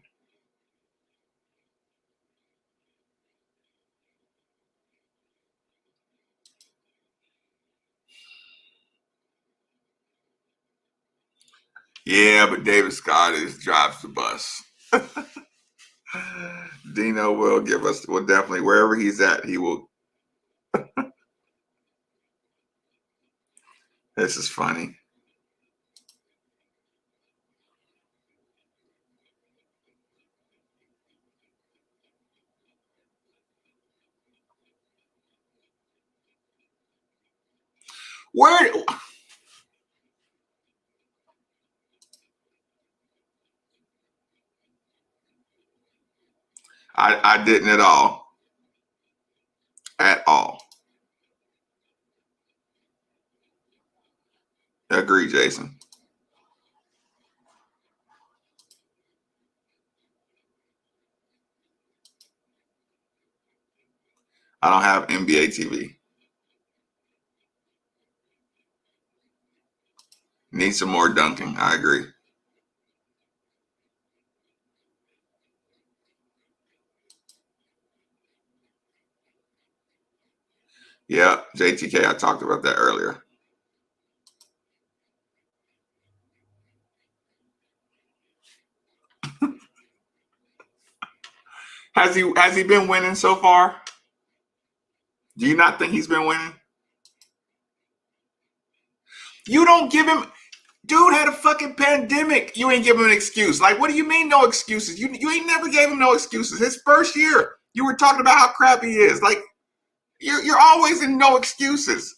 Speaker 1: Yeah, but David Scott drives the bus. Dino will definitely, wherever he's at, he will. This is funny. Where I didn't at all. At all. Agree, Jason. I don't have NBA TV. Need some more dunking. I agree. Yeah, JTK, I talked about that earlier. Has he been winning so far? Do you not think he's been winning? You don't give him. Dude had a fucking pandemic. You ain't give him an excuse. Like, what do you mean no excuses? You ain't never gave him no excuses. His first year, you were talking about how crappy he is. Like, you're always in no excuses.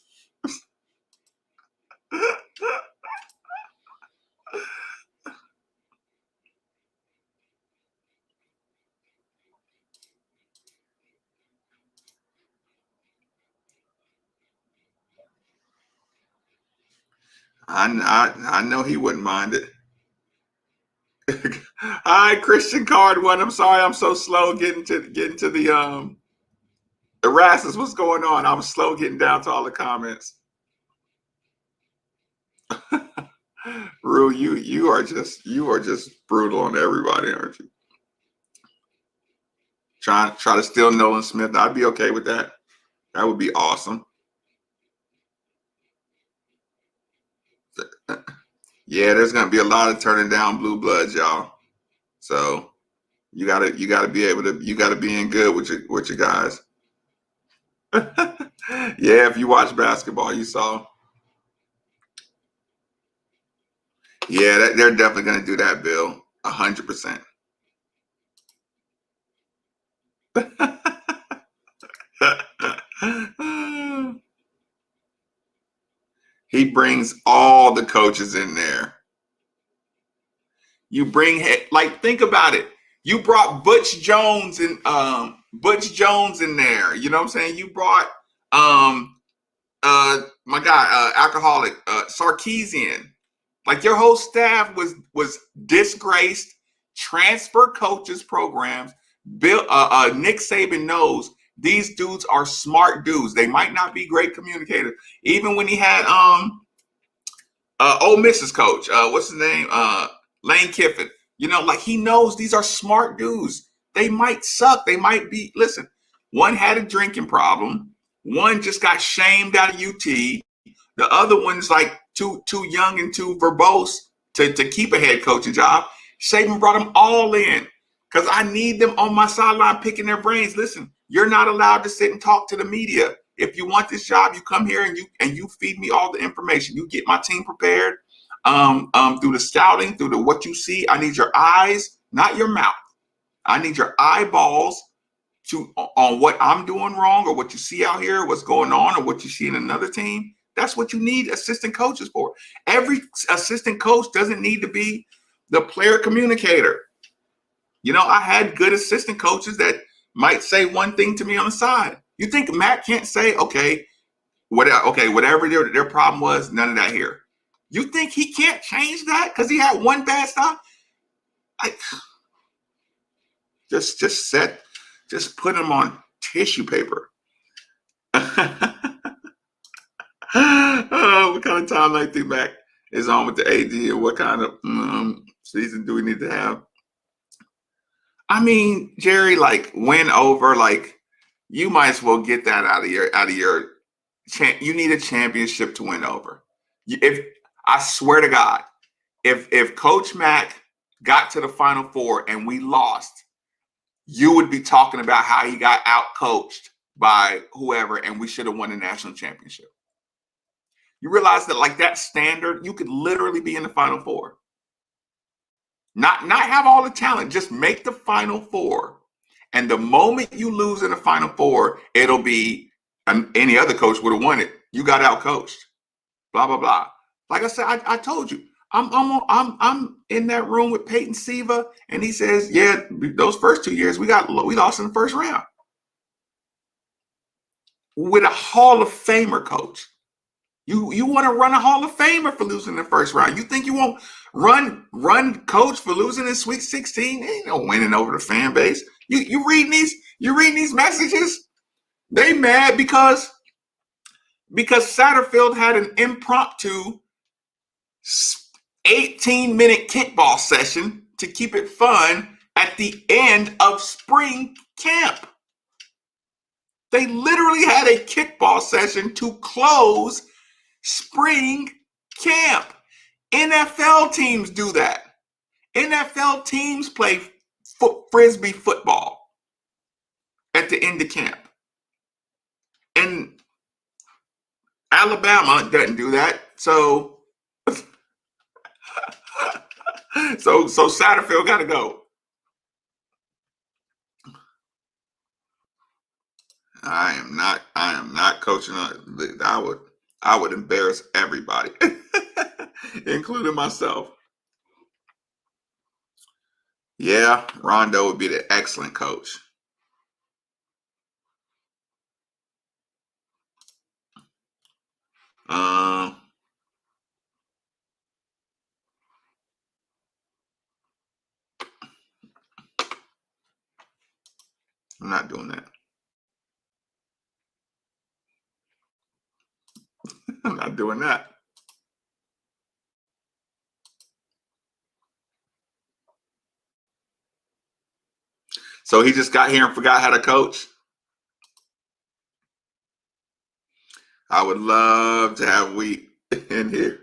Speaker 1: I know he wouldn't mind it. Hi, Christian Card One. I'm sorry, I'm so slow getting to the Erasmus. What's going on? I'm slow getting down to all the comments. Rue, you are just brutal on everybody, aren't you? Try to steal Nolan Smith. I'd be okay with that. That would be awesome. Yeah, there's gonna be a lot of turning down blue bloods, y'all. So you gotta be able to, you gotta be in good with your guys. Yeah, if you watch basketball, you saw. Yeah, they're definitely gonna do that, Bill. 100%. He brings all the coaches in there. You bring, like, think about it. You brought Butch Jones and Butch Jones in there. You know what I'm saying? You brought my guy, alcoholic, Sarkeesian. Like, your whole staff was disgraced, transfer coaches programs. Bill Nick Saban knows these dudes are smart dudes. They might not be great communicators. Even when he had Ole Miss's coach, what's his name? Lane Kiffin. You know, like, he knows these are smart dudes. They might suck. They might be, listen, one had a drinking problem. One just got shamed out of UT. The other one's like too young and too verbose to keep a head coaching job. Saban brought them all in because I need them on my sideline picking their brains. Listen, you're not allowed to sit and talk to the media. If you want this job, you come here and you feed me all the information. You get my team prepared through the scouting, through the what you see. I need your eyes, not your mouth. I need your eyeballs on what I'm doing wrong, or what you see out here, what's going on, or what you see in another team. That's what you need assistant coaches for. Every assistant coach doesn't need to be the player communicator. You know, I had good assistant coaches that might say one thing to me on the side. You think Matt can't say, okay, whatever their problem was, none of that here. You think he can't change that because he had one bad stop? Just put him on tissue paper. What kind of time I think back is on with the AD, and what kind of season do we need to have? I mean, Jerry, like, win over, like, you might as well get that out of your you need a championship to win over. If I swear to God, if Coach Mack got to the Final Four and we lost, you would be talking about how he got out coached by whoever, and we should have won the national championship. You realize that, like, that standard, you could literally be in the Final Four. Not have all the talent, just make the Final Four. And the moment you lose in the Final Four, it'll be any other coach would have won it. You got out coached. Blah blah blah. Like I said, I told you, I'm in that room with Peyton Siva, and he says, yeah, those first 2 years we lost in the first round with a Hall of Famer coach. You want to run a Hall of Famer for losing in the first round? You think you won't run coach for losing in Sweet 16? Ain't no winning over the fan base. You reading these messages? They mad because Satterfield had an impromptu 18-minute kickball session to keep it fun at the end of spring camp. They literally had a kickball session to close spring camp. NFL teams do that. NFL teams play frisbee football at the end of camp. And Alabama doesn't do that. So Satterfield got to go. I am not coaching. I would embarrass everybody, including myself. Yeah, Rondo would be the excellent coach. I'm not doing that. I'm not doing that. So he just got here and forgot how to coach. I would love to have Wheat in here.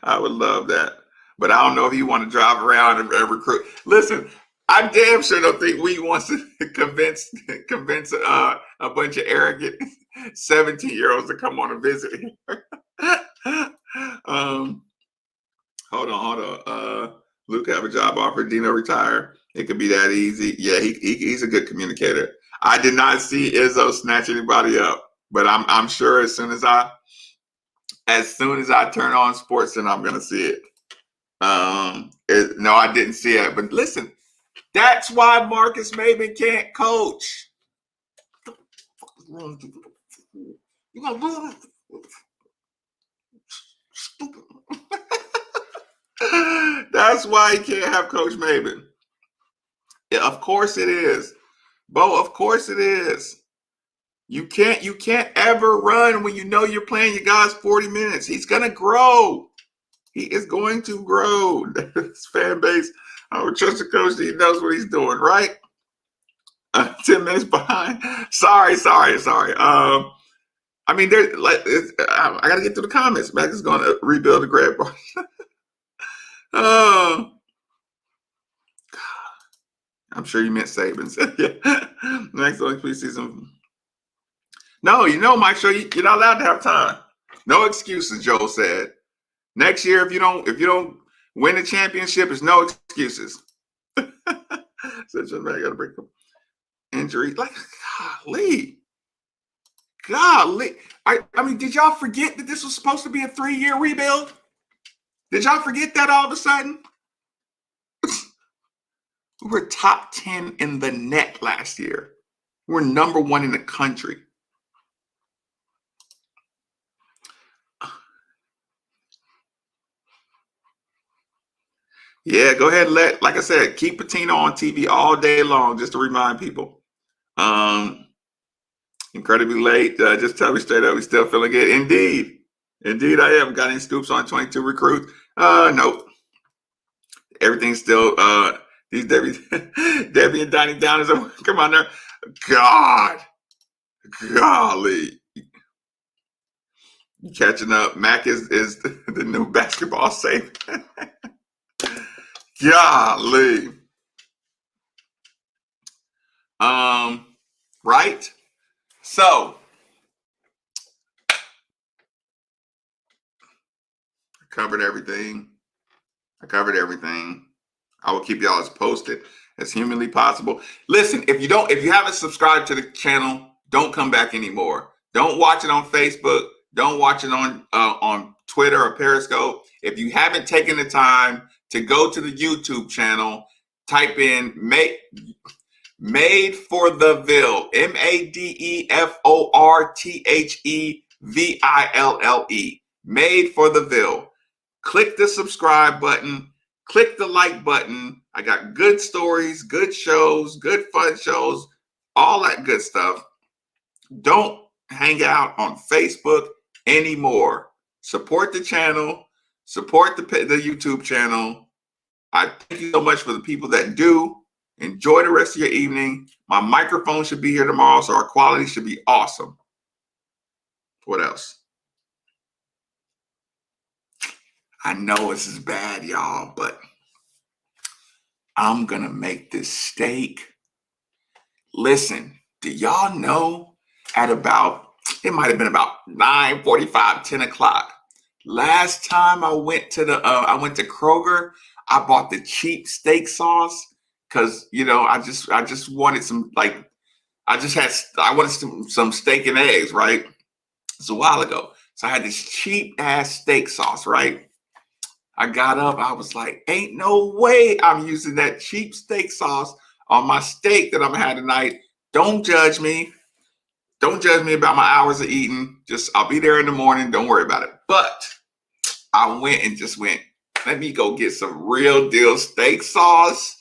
Speaker 1: I I would love that. But I don't know if you want to drive around and recruit. Listen, I damn sure don't think we wants to convince a bunch of arrogant 17-year-olds to come on a visit here. Hold on. Luke have a job offer. Dino retire. It could be that easy. Yeah, he's a good communicator. I did not see Izzo snatch anybody up, but I'm sure as soon as I turn on sports, then I'm gonna see it. No, I didn't see it. But listen, that's why Marcus Maven can't coach. You gonna stupid. That's why he can't have Coach Maven. Yeah, of course it is. Bo, of course it is. You can't ever run when you know you're playing your guys 40 minutes. He's gonna grow. He is going to grow. This fan base, I would trust the coach that he knows what he's doing, right? 10 minutes behind. Sorry. I mean, there's like I gotta get to the comments. Mac is gonna rebuild the grad bar. I'm sure you meant Saban's. Next only preseason. No, Mike, sure you're not allowed to have time. No excuses, Joel said. Next year, if you don't win the championship, there's no excuses. Such a man got to break up injury. Like, golly. I mean, did y'all forget that this was supposed to be a 3-year rebuild? Did y'all forget that all of a sudden? We were top 10 in the net last year. We're number 1 in the country. Yeah, go ahead and like I said, keep Patino on TV all day long just to remind people. Incredibly late. Just tell me straight up, we still feeling good. Indeed, I haven't got any scoops on 22 recruits. Nope. Everything's still these Debbie and Donnie Downers. Come on there. Golly. You catching up. Mac is the new basketball safe. Golly. Right? So I covered everything. I will keep y'all as posted as humanly possible. Listen, if you haven't subscribed to the channel, don't come back anymore. Don't watch it on Facebook. Don't watch it on Twitter or Periscope. If you haven't taken the time to go to the YouTube channel, type in Made for the Ville, MADEFORTHEVILLE, Made for the Ville. Click the subscribe button, click the like button. I got good stories, good shows, good fun shows, all that good stuff. Don't hang out on Facebook anymore. Support the channel, support the YouTube channel. I thank you so much for the people that do. Enjoy the rest of your evening. My microphone should be here tomorrow, so our quality should be awesome. What else? I know this is bad, y'all, but I'm going to make this steak. Listen, do y'all know at it might have been about 9:45, 10 o'clock. Last time I went to Kroger, I bought the cheap steak sauce because, I just wanted some, like, I wanted some steak and eggs, right? It's a while ago. So I had this cheap ass steak sauce, right? I got up, I was like, ain't no way I'm using that cheap steak sauce on my steak that I'm gonna have tonight. Don't judge me. Don't judge me about my hours of eating. I'll be there in the morning. Don't worry about it. But I went, let me go get some real deal steak sauce.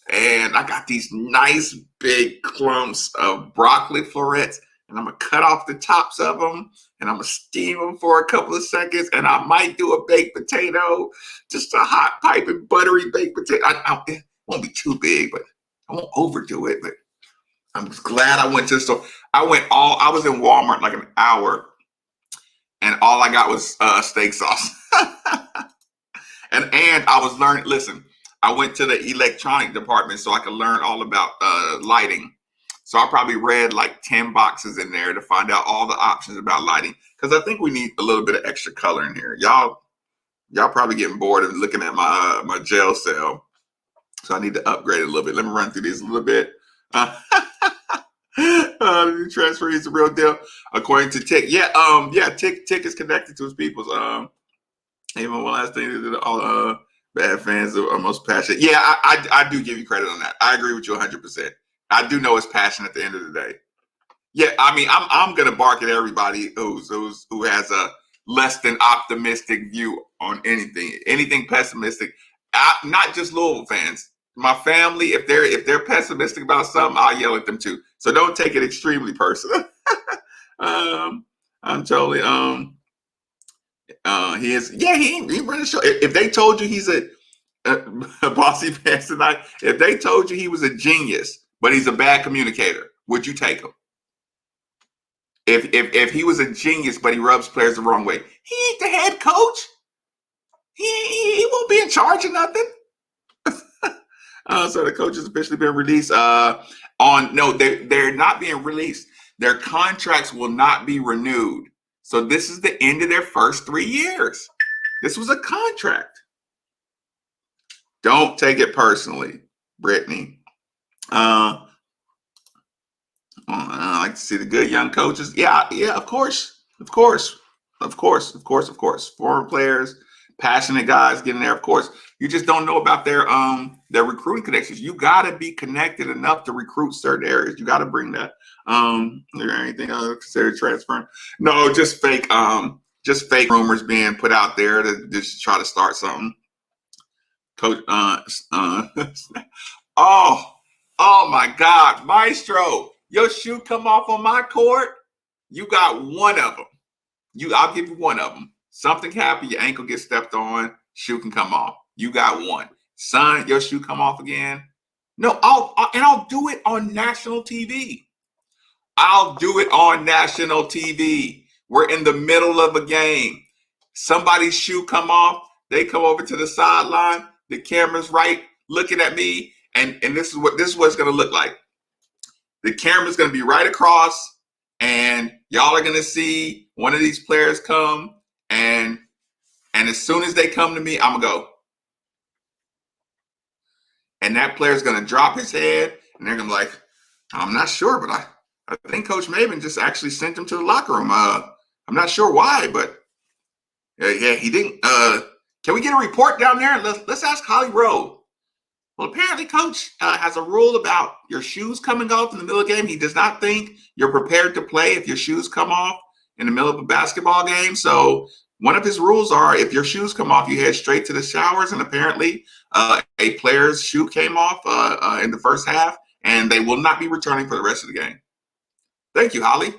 Speaker 1: And I got these nice big clumps of broccoli florets. And I'm going to cut off the tops of them. And I'm going to steam them for a couple of seconds. And I might do a baked potato. Just a hot piping buttery baked potato. It won't be too big, but I won't overdo it. But I'm just glad I went to the store. I was in Walmart like an hour. And all I got was steak sauce. And I was learning. Listen, I went to the electronic department so I could learn all about lighting. So I probably read like 10 boxes in there to find out all the options about lighting, because I think we need a little bit of extra color in here. Y'all probably getting bored of looking at my my jail cell. So I need to upgrade it a little bit. Let me run through these a little bit. The transfer is the real deal, according to Tick. Yeah, Tick is connected to his peoples. Even one last thing, all bad fans are most passionate. Yeah, I do give you credit on that. I agree with you 100%. I do know it's passion at the end of the day. Yeah, I mean, I'm gonna bark at everybody who has a less than optimistic view on anything pessimistic. Not just Louisville fans. My family, if they're pessimistic about something, I'll yell at them too. So don't take it extremely personal. I'm totally he is, yeah, he ran the show. If they told you he's a bossy pants tonight, if they told you he was a genius but he's a bad communicator, would you take him? If he was a genius but he rubs players the wrong way, he ain't the head coach. He won't be in charge of nothing. So the coach has officially been released. They're not being released. Their contracts will not be renewed. So this is the end of their first 3 years. This was a contract. Don't take it personally, Brittany. I like to see the good young coaches. Yeah, of course. Former players, passionate guys getting there. Of course, you just don't know about their recruiting connections. You got to be connected enough to recruit certain areas. You got to bring that. Is there anything considered transferring? No, just fake rumors being put out there to just try to start something. Coach, oh my God, Maestro, your shoe come off on my court. You got one of them. I'll give you one of them. Something happened, your ankle gets stepped on, shoe can come off. You got one. Son, your shoe come off again. No, I'll do it on national TV. I'll do it on national TV. We're in the middle of a game. Somebody's shoe come off. They come over to the sideline. The camera's right looking at me. And this is what it's going to look like. The camera's going to be right across, and y'all are going to see one of these players come, and as soon as they come to me, I'm going to go. And that player's going to drop his head, and they're going to be like, I'm not sure, but I think Coach Maven just actually sent him to the locker room. I'm not sure why, but yeah, he didn't. Can we get a report down there? Let's ask Holly Rowe. Well, apparently, Coach has a rule about your shoes coming off in the middle of the game. He does not think you're prepared to play if your shoes come off in the middle of a basketball game. So one of his rules are if your shoes come off, you head straight to the showers. And apparently, a player's shoe came off in the first half, and they will not be returning for the rest of the game. Thank you, Holly.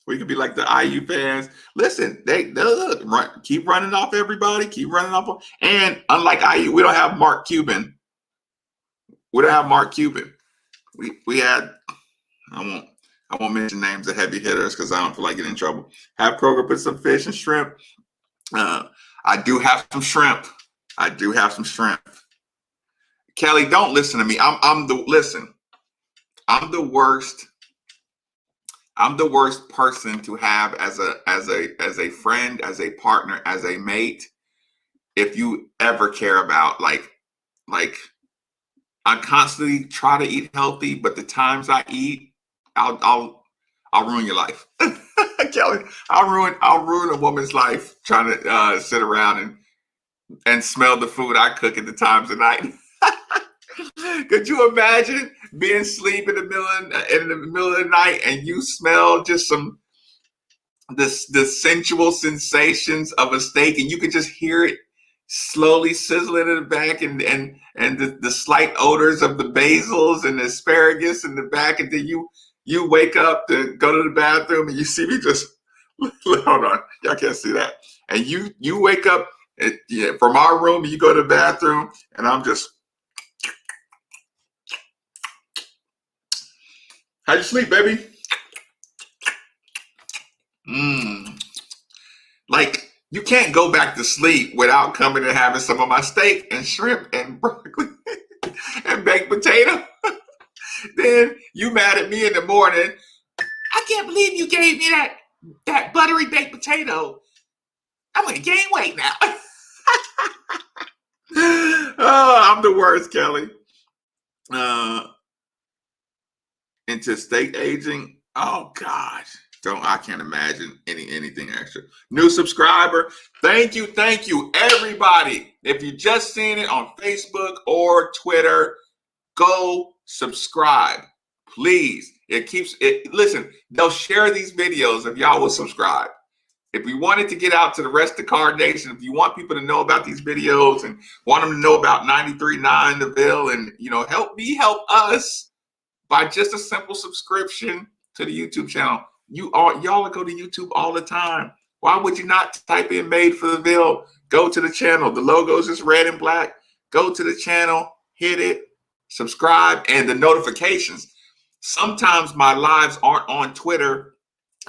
Speaker 1: We could be like the IU fans. Listen, they keep running off everybody, keep running off. And unlike IU, we don't have Mark Cuban. We had, I won't mention names of heavy hitters because I don't feel like getting in trouble. Have Kroger put some fish and shrimp. I do have some shrimp. Kelly, don't listen to me. I'm the worst. I'm the worst person to have as a friend, as a partner, as a mate. If you ever care about like I constantly try to eat healthy, but the times I eat, I'll ruin your life. Kelly, I'll ruin a woman's life trying to sit around and smell the food I cook at the times of night. Could you imagine being asleep in the middle of the night and you smell just the sensual sensations of a steak, and you could just hear it slowly sizzling in the back, and the slight odors of the basils and the asparagus in the back, and then you wake up to go to the bathroom and you see me just hold on, y'all can't see that, and you wake up from our room and you go to the bathroom and I'm just, how'd you sleep, baby? Like, you can't go back to sleep without coming and having some of my steak and shrimp and broccoli and baked potato. Then you mad at me in the morning. I can't believe you gave me that buttery baked potato. I'm gonna gain weight now. Oh, I'm the worst, Kelly. Into steak aging. Oh gosh. I can't imagine anything extra. New subscriber. Thank you, everybody. If you just seen it on Facebook or Twitter, go subscribe, please. It keeps it. Listen, they'll share these videos if y'all will subscribe. If we wanted to get out to the rest of the Card Nation, if you want people to know about these videos and want them to know about 93.9 The Ville, and help us by just a simple subscription to the YouTube channel. Y'all go to YouTube all the time. Why would you not type in Made for the Ville? Go to the channel. The logo is just red and black. Go to the channel, hit it, subscribe, and the notifications. Sometimes my lives aren't on Twitter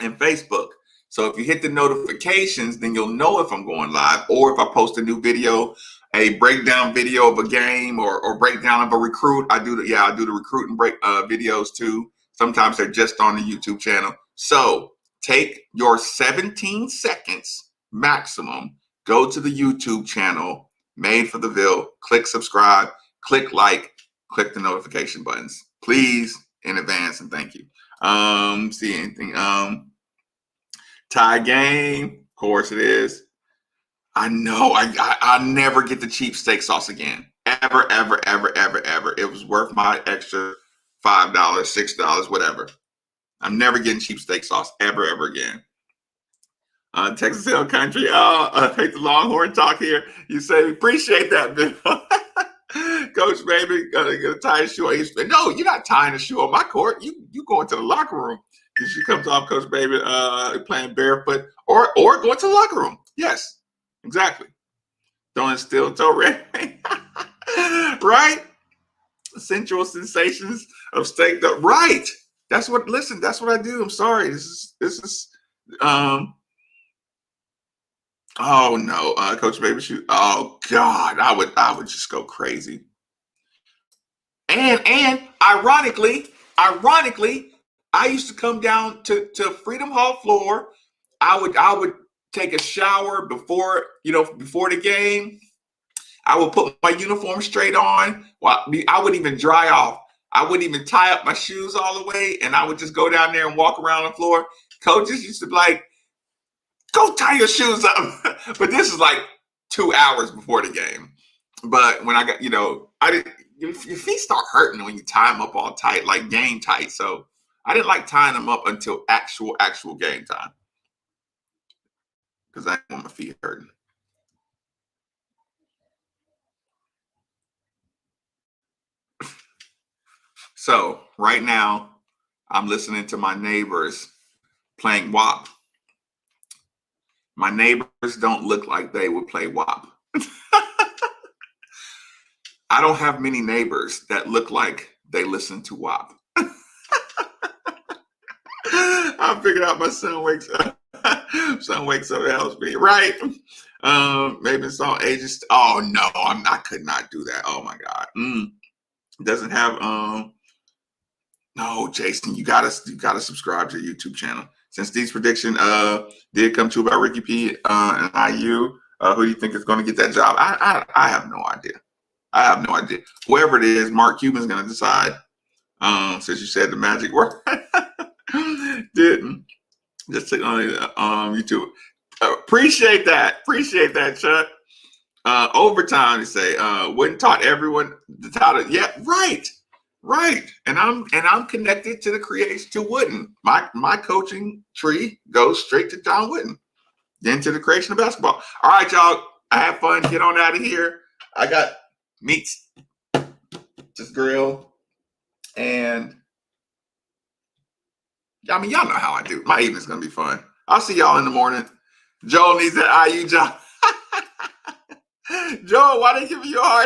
Speaker 1: and Facebook. So if you hit the notifications, then you'll know if I'm going live or if I post a new video, a breakdown video of a game or breakdown of a recruit. I do the recruit and break videos too. Sometimes they're just on the YouTube channel. So take your 17 seconds maximum, go to the YouTube channel, Made for the Ville, click subscribe, click like, click the notification buttons, please, in advance, and thank you. See anything? Tie game, of course it is. I know I never get the cheap steak sauce again. Ever. It was worth my extra $5, $6, whatever. I'm never getting cheap steak sauce ever again. Texas Hill Country. I hate the Longhorn talk here. You say appreciate that, Bill. Coach, baby, gonna tie a shoe. No, you're not tying a shoe on my court. You go into the locker room. She comes off, Coach Baby, playing barefoot or going to the locker room. Yes, exactly. Throwing steel toe red. Right? Sensual sensations of steak. Right. That's what I do. I'm sorry. This is oh no, Coach Baby shoot. Oh God, I would just go crazy. And ironically, I used to come down to Freedom Hall floor. I would take a shower before the game. I would put my uniform straight on. Well, I wouldn't even dry off. I wouldn't even tie up my shoes all the way, and I would just go down there and walk around the floor. Coaches used to be like, go tie your shoes up. But this is like 2 hours before the game. But when I got, your feet start hurting when you tie them up all tight, like game tight. So I didn't like tying them up until actual game time, because I didn't want my feet hurting. So right now, I'm listening to my neighbors playing WAP. My neighbors don't look like they would play WAP. I don't have many neighbors that look like they listen to WAP. I figured out my son wakes up. Son wakes up and helps me, right? Maybe it's all ages. Oh no, I could not do that. Oh my God. Doesn't have no, Jason, you gotta subscribe to the YouTube channel. Since these prediction did come true by Ricky P and IU, who do you think is going to get that job? I have no idea. I have no idea. Whoever it is, Mark Cuban's going to decide. Since you said the magic word, didn't just click on YouTube. Appreciate that, Chuck. Overtime, they say, wouldn't taught everyone the title. Yeah, right. And I'm connected to the creation to Wooden. My coaching tree goes straight to John Wooden, then to the creation of basketball. All right, y'all. I have fun. Get on out of here. I got meats, just grill, and y'all know how I do. My evening's gonna be fun. I'll see y'all in the morning. Joel needs that IU job. Joel, why they giving you a hard time?